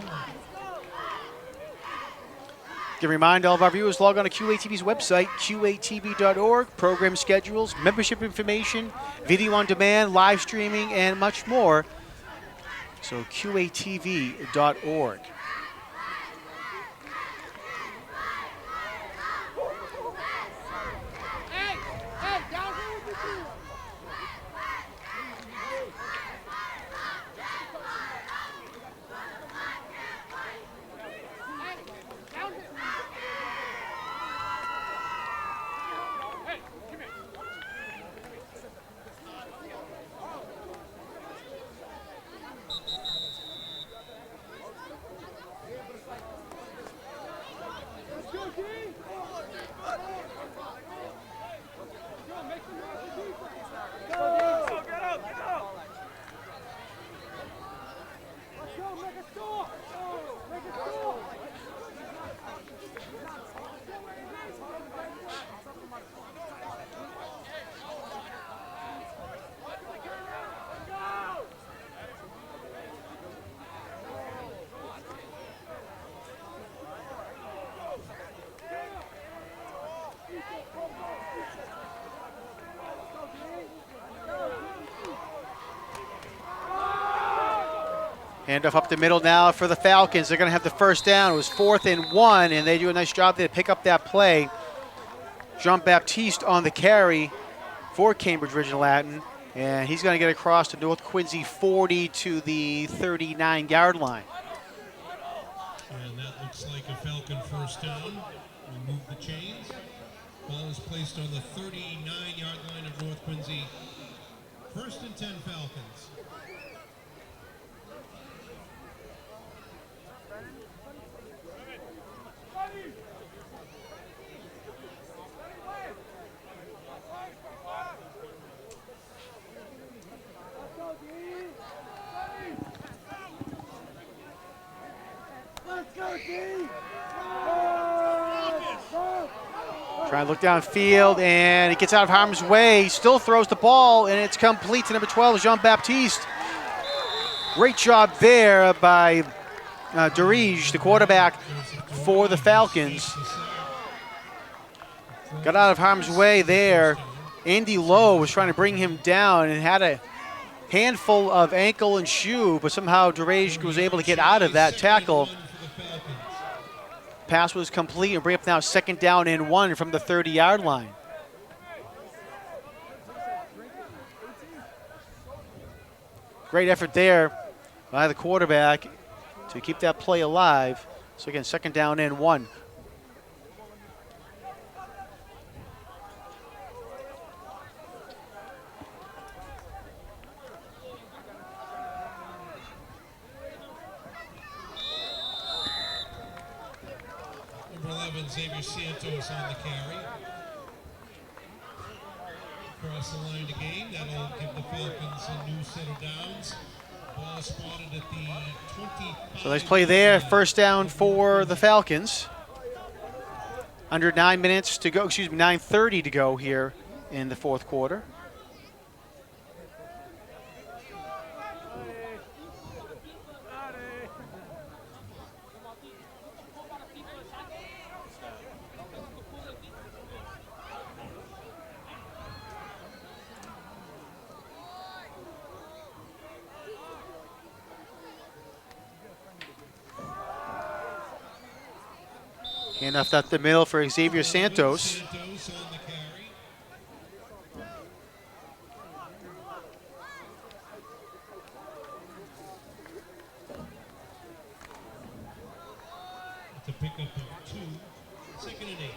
A: Can remind all of our viewers, log on to QATV's website, qatv.org, program schedules, membership information, video on demand, live streaming, and much more. So qatv.org. Handoff up the middle now for the Falcons. They're going to have the first down. It was 4th and 1, and they do a nice job there to pick up that play. Jean-Baptiste on the carry for Cambridge Regional Latin, and he's going to get across to North Quincy 40 to the 39-yard line.
B: And that looks like a Falcon first down. We move the chains. Ball is placed on the 39-yard line of North Quincy. 1st and 10 Falcons.
A: Trying to look downfield, and he gets out of harm's way. Still throws the ball, and it's complete to number 12, Jean-Baptiste. Great job there by Derige, the quarterback for the Falcons. Got out of harm's way there. Andy Lowe was trying to bring him down and had a handful of ankle and shoe, but somehow Derige was able to get out of that tackle. Pass was complete, and bring up now 2nd down and 1 from the 30-yard line. Great effort there by the quarterback to keep that play alive. So again, 2nd down and 1.
B: Number 11, Xavier Santos on the carry. Across the line to gain. That'll give the Falcons a new set of downs. Ball spotted at the 25.
A: So nice play there. First down for the Falcons. Under 9 minutes to go, 9:30 to go here in the fourth quarter. Handoff up the middle for Xavier Santos.
B: Santos on the carry. It's a pickup of 2. 2nd and 8.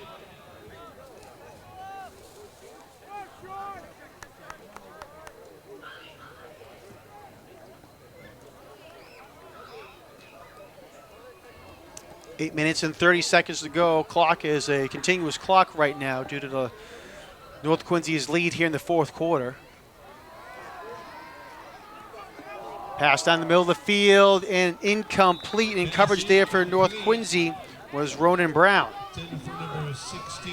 A: Eight minutes and 30 seconds to go. Clock is a continuous clock right now due to the North Quincy's lead here in the fourth quarter. Pass down the middle of the field and incomplete in coverage there for North Quincy was Ronan Brown.
B: 10 for number 16,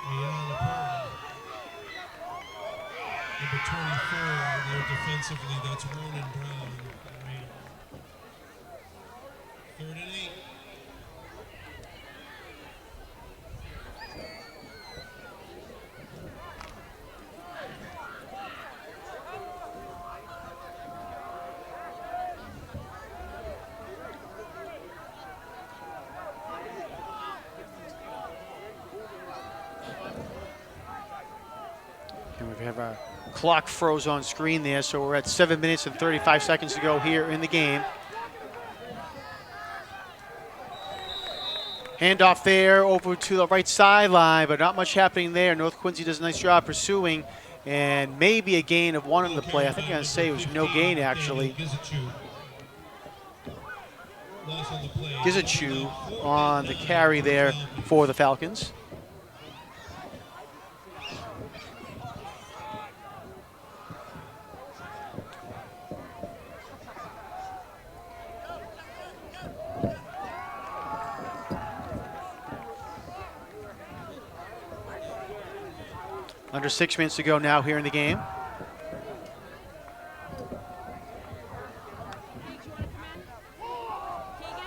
B: Ayala Pearl. Number 24 there defensively, that's Ronan Brown. 3rd and 8.
A: And we have our clock froze on screen there, so we're at 7 minutes and 35 seconds to go here in the game. Handoff there over to the right sideline, but not much happening there. North Quincy does a nice job pursuing, and maybe a gain of 1 on the play. I think I'm going to say it was no gain, actually. Gizachu on the carry there for the Falcons. Under 6 minutes to go now here in the game.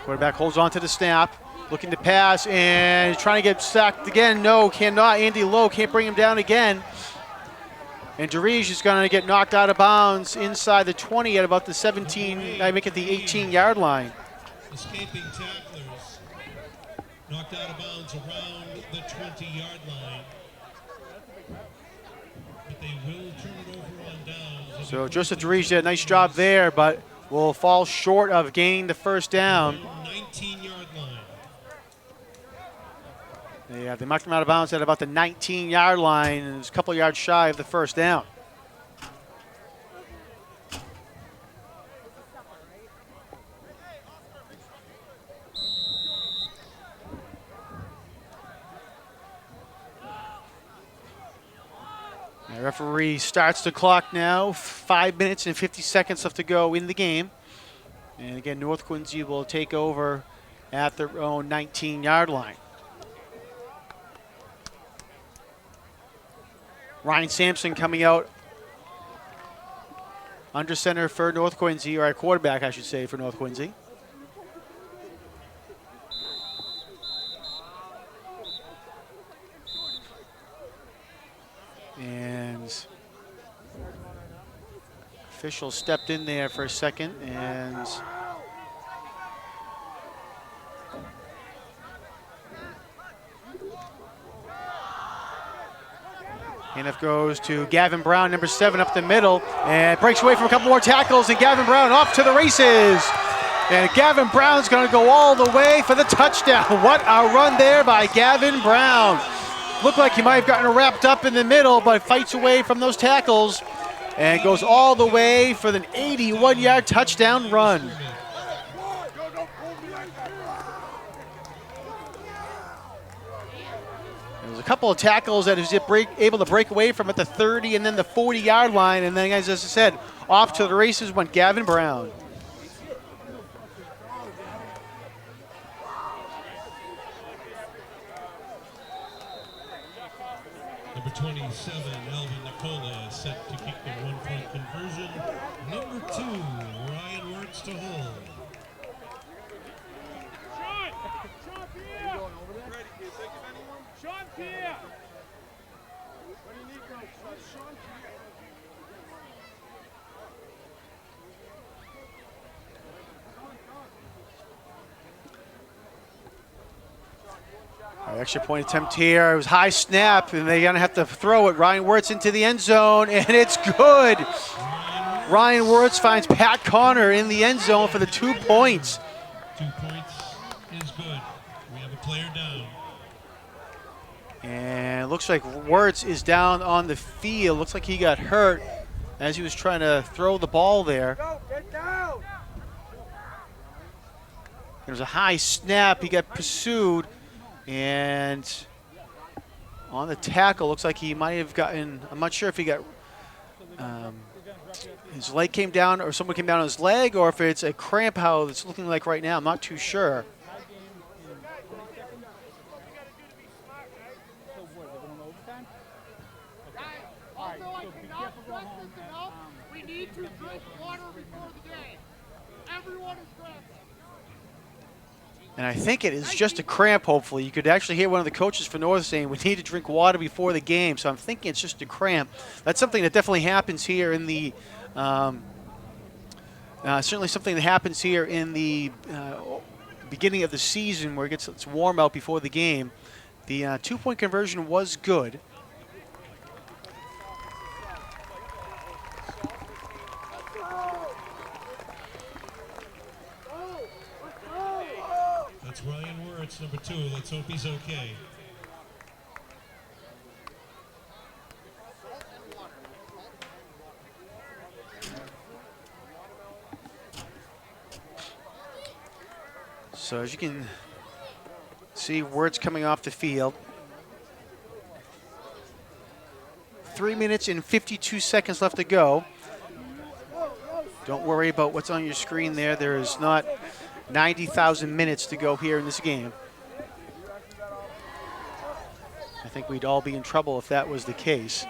A: Quarterback holds on to the snap, looking to pass, and trying to get sacked again. No, cannot. Andy Lowe can't bring him down again. And Derige is going to get knocked out of bounds inside the 20 at about the 17, I make it the 18-yard line.
B: Escaping tacklers knocked out of bounds around the 20-yard line. But they will turn it over on downs.
A: So Joseph Derige did a nice job there, but will fall short of gaining the first down.
B: 19-yard line.
A: Yeah, they knocked him out of bounds at about the 19-yard line, and it's a couple yards shy of the first down. The referee starts the clock now. 5 minutes and 50 seconds left to go in the game. And again, North Quincy will take over at their own 19-yard line. Ryan Sampson coming out under center for North Quincy, or a quarterback, I should say, for North Quincy. And official stepped in there for a second, and handoff goes to Gavin Brown, number 7, up the middle, and breaks away from a couple more tackles, and Gavin Brown off to the races. And Gavin Brown's going to go all the way for the touchdown. What a run there by Gavin Brown. Looked like he might have gotten wrapped up in the middle, but fights away from those tackles and goes all the way for the 81-yard touchdown run. There's a couple of tackles that he was able to break away from at the 30 and then the 40-yard line, and then, as I said, off to the races went Gavin Brown.
B: Number 27, Alvin Nicola, set to kick the one-point conversion. Number 2, Ryan Wirtz to hold.
D: Sean Pierre! Sean Pierre! What do you need, Coach? Sean Pierre.
A: Extra point attempt here. It was high snap, and they're going to have to throw it. Ryan Wirtz into the end zone, and it's good. Ryan Wirtz finds Pat Connor in the end zone for the 2 points.
B: 2 points is good. We have a player down.
A: And it looks like Wirtz is down on the field. Looks like he got hurt as he was trying to throw the ball there.
D: Get down!
A: There was a high snap. He got pursued. And on the tackle, looks like he might have gotten, I'm not sure if he got, his leg came down or someone came down on his leg, or if it's a cramp, how it's looking like right now. I'm not too sure.
G: Also, I cannot stress this enough. We need to drink water before the game. Everyone is dressed.
A: And I think it is just a cramp, hopefully. You could actually hear one of the coaches for North saying, we need to drink water before the game. So I'm thinking it's just a cramp. That's something that definitely happens here in the, certainly something that happens here in the beginning of the season where it's warm out before the game. The 2-point conversion was good.
B: That's Ryan Wirtz, number 2. Let's hope he's okay.
A: So as you can see, Wirtz coming off the field. 3 minutes and 52 seconds left to go. Don't worry about what's on your screen there. There is not 90,000 minutes to go here in this game. I think we'd all be in trouble if that was the case.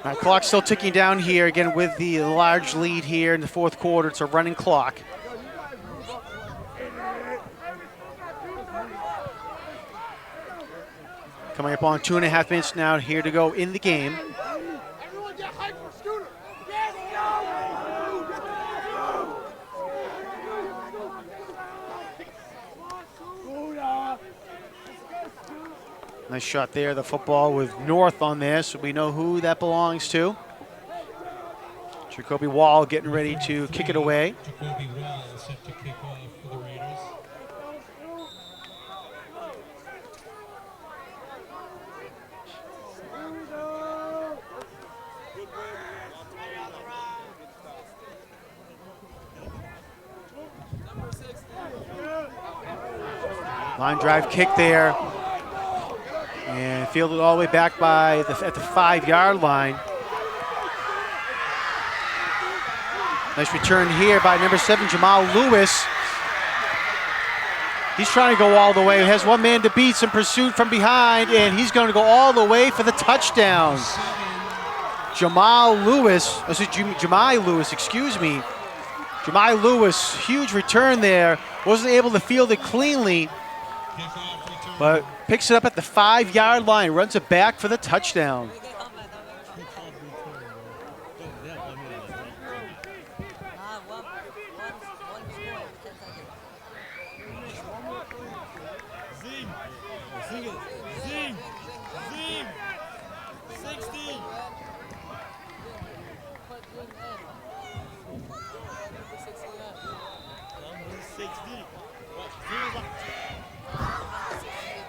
A: All right, clock still ticking down here again with the large lead here in the fourth quarter. It's a running clock. Coming up on 2.5 minutes now here to go in the game.
G: Everyone get hyped for Scooter.
A: Nice shot there, the football with North on there, so we know who that belongs to. Jacoby Wall getting ready to kick it away.
B: Jacoby Wall set to kick off for the Raiders.
A: Line drive kick there. And fielded all the way back by at the 5-yard line. Nice return here by number 7, Jamal Lewis. He's trying to go all the way. He has one man to beat, some pursuit from behind, and he's going to go all the way for the touchdown. Jamal Lewis, excuse me. Jamal Lewis, huge return there. Wasn't able to field it cleanly, but picks it up at the 5-yard line, runs it back for the touchdown.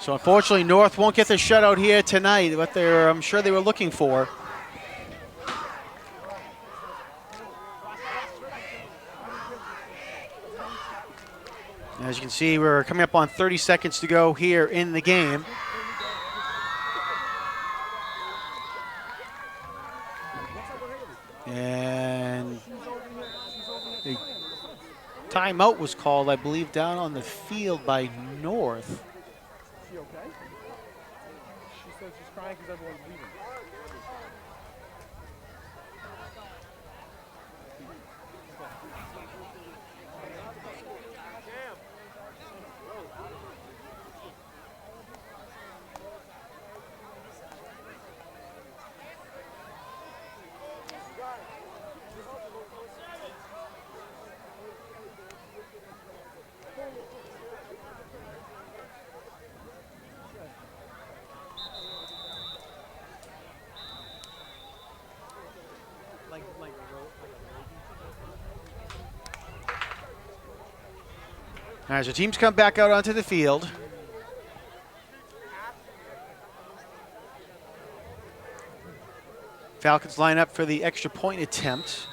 A: So unfortunately, North won't get the shutout here tonight, what I'm sure they were looking for. As you can see, we're coming up on 30 seconds to go here in the game. And a timeout was called, I believe, down on the field by North.
D: She okay? She said she's crying because everyone's leaving.
A: As the teams come back out onto the field. Falcons line up for the extra point attempt.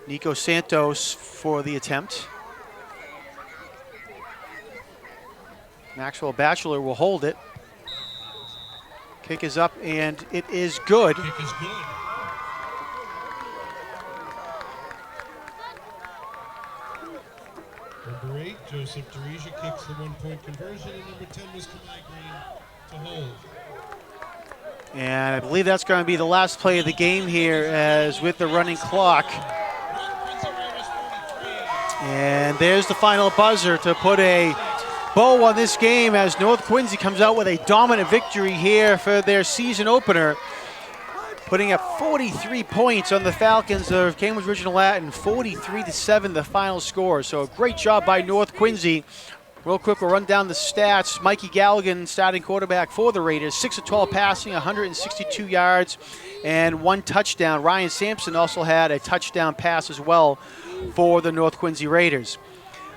A: Nico Santos for the attempt. Maxwell Batchelor will hold it. Kick is up and it is good.
B: Kick is good. Number 8, Joseph Dereja kicks the 1-point conversion, and number 10 was Kamai Green to hold.
A: And I believe that's going to be the last play of the game here, as with the running clock. And there's the final buzzer to put a bow on this game, as North Quincy comes out with a dominant victory here for their season opener, putting up 43 points on the Falcons of Cambridge Regional Latin, 43-7 the final score. So a great job by North Quincy. Real quick, we'll run down the stats. Mikey Galligan, starting quarterback for the Raiders, 6 of 12 passing, 162 yards, and 1 touchdown. Ryan Sampson also had a touchdown pass as well for the North Quincy Raiders.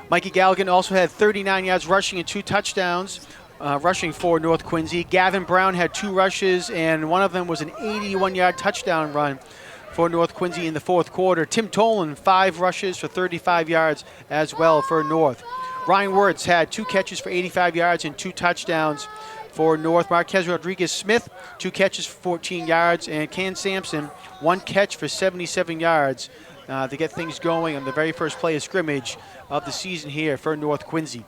A: Mikey Galligan also had 39 yards rushing and 2 touchdowns. Rushing for North Quincy. Gavin Brown had 2 rushes, and one of them was an 81-yard touchdown run for North Quincy in the fourth quarter. Tim Tolan, 5 rushes for 35 yards as well for North. Ryan Wirtz had 2 catches for 85 yards and 2 touchdowns for North. Marquez Rodriguez-Smith, 2 catches for 14 yards, and Ken Sampson, 1 catch for 77 yards to get things going on the very first play of scrimmage of the season here for North Quincy.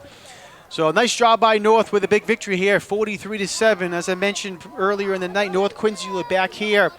A: So nice job by North with a big victory here, 43-7. As I mentioned earlier in the night, North Quincy will be back here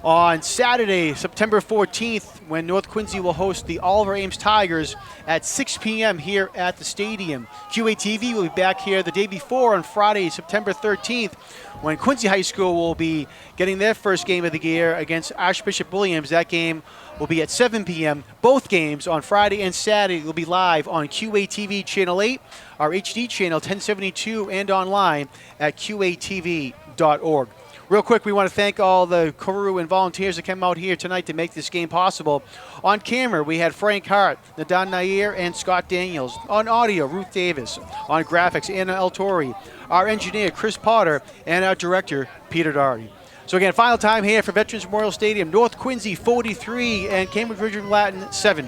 A: on Saturday, September 14th, when North Quincy will host the Oliver Ames Tigers at 6 p.m. here at the stadium. QATV will be back here the day before on Friday, September 13th, when Quincy High School will be getting their first game of the year against Archbishop Williams. That game will be at 7 p.m. Both games on Friday and Saturday will be live on QATV Channel 8, our HD channel 1072, and online at QATV.org. Real quick, we want to thank all the crew and volunteers that came out here tonight to make this game possible. On camera, we had Frank Hart, Nadan Nair, and Scott Daniels. On audio, Ruth Davis. On graphics, Anna El Tori. Our engineer, Chris Potter, and our director, Peter Doherty. So again, final time here for Veterans Memorial Stadium. North Quincy 43 and Cambridge Regional Latin 7.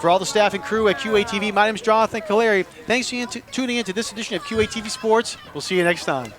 A: For all the staff and crew at QATV, my name is Jonathan Caleri. Thanks for tuning in to this edition of QATV Sports. We'll see you next time.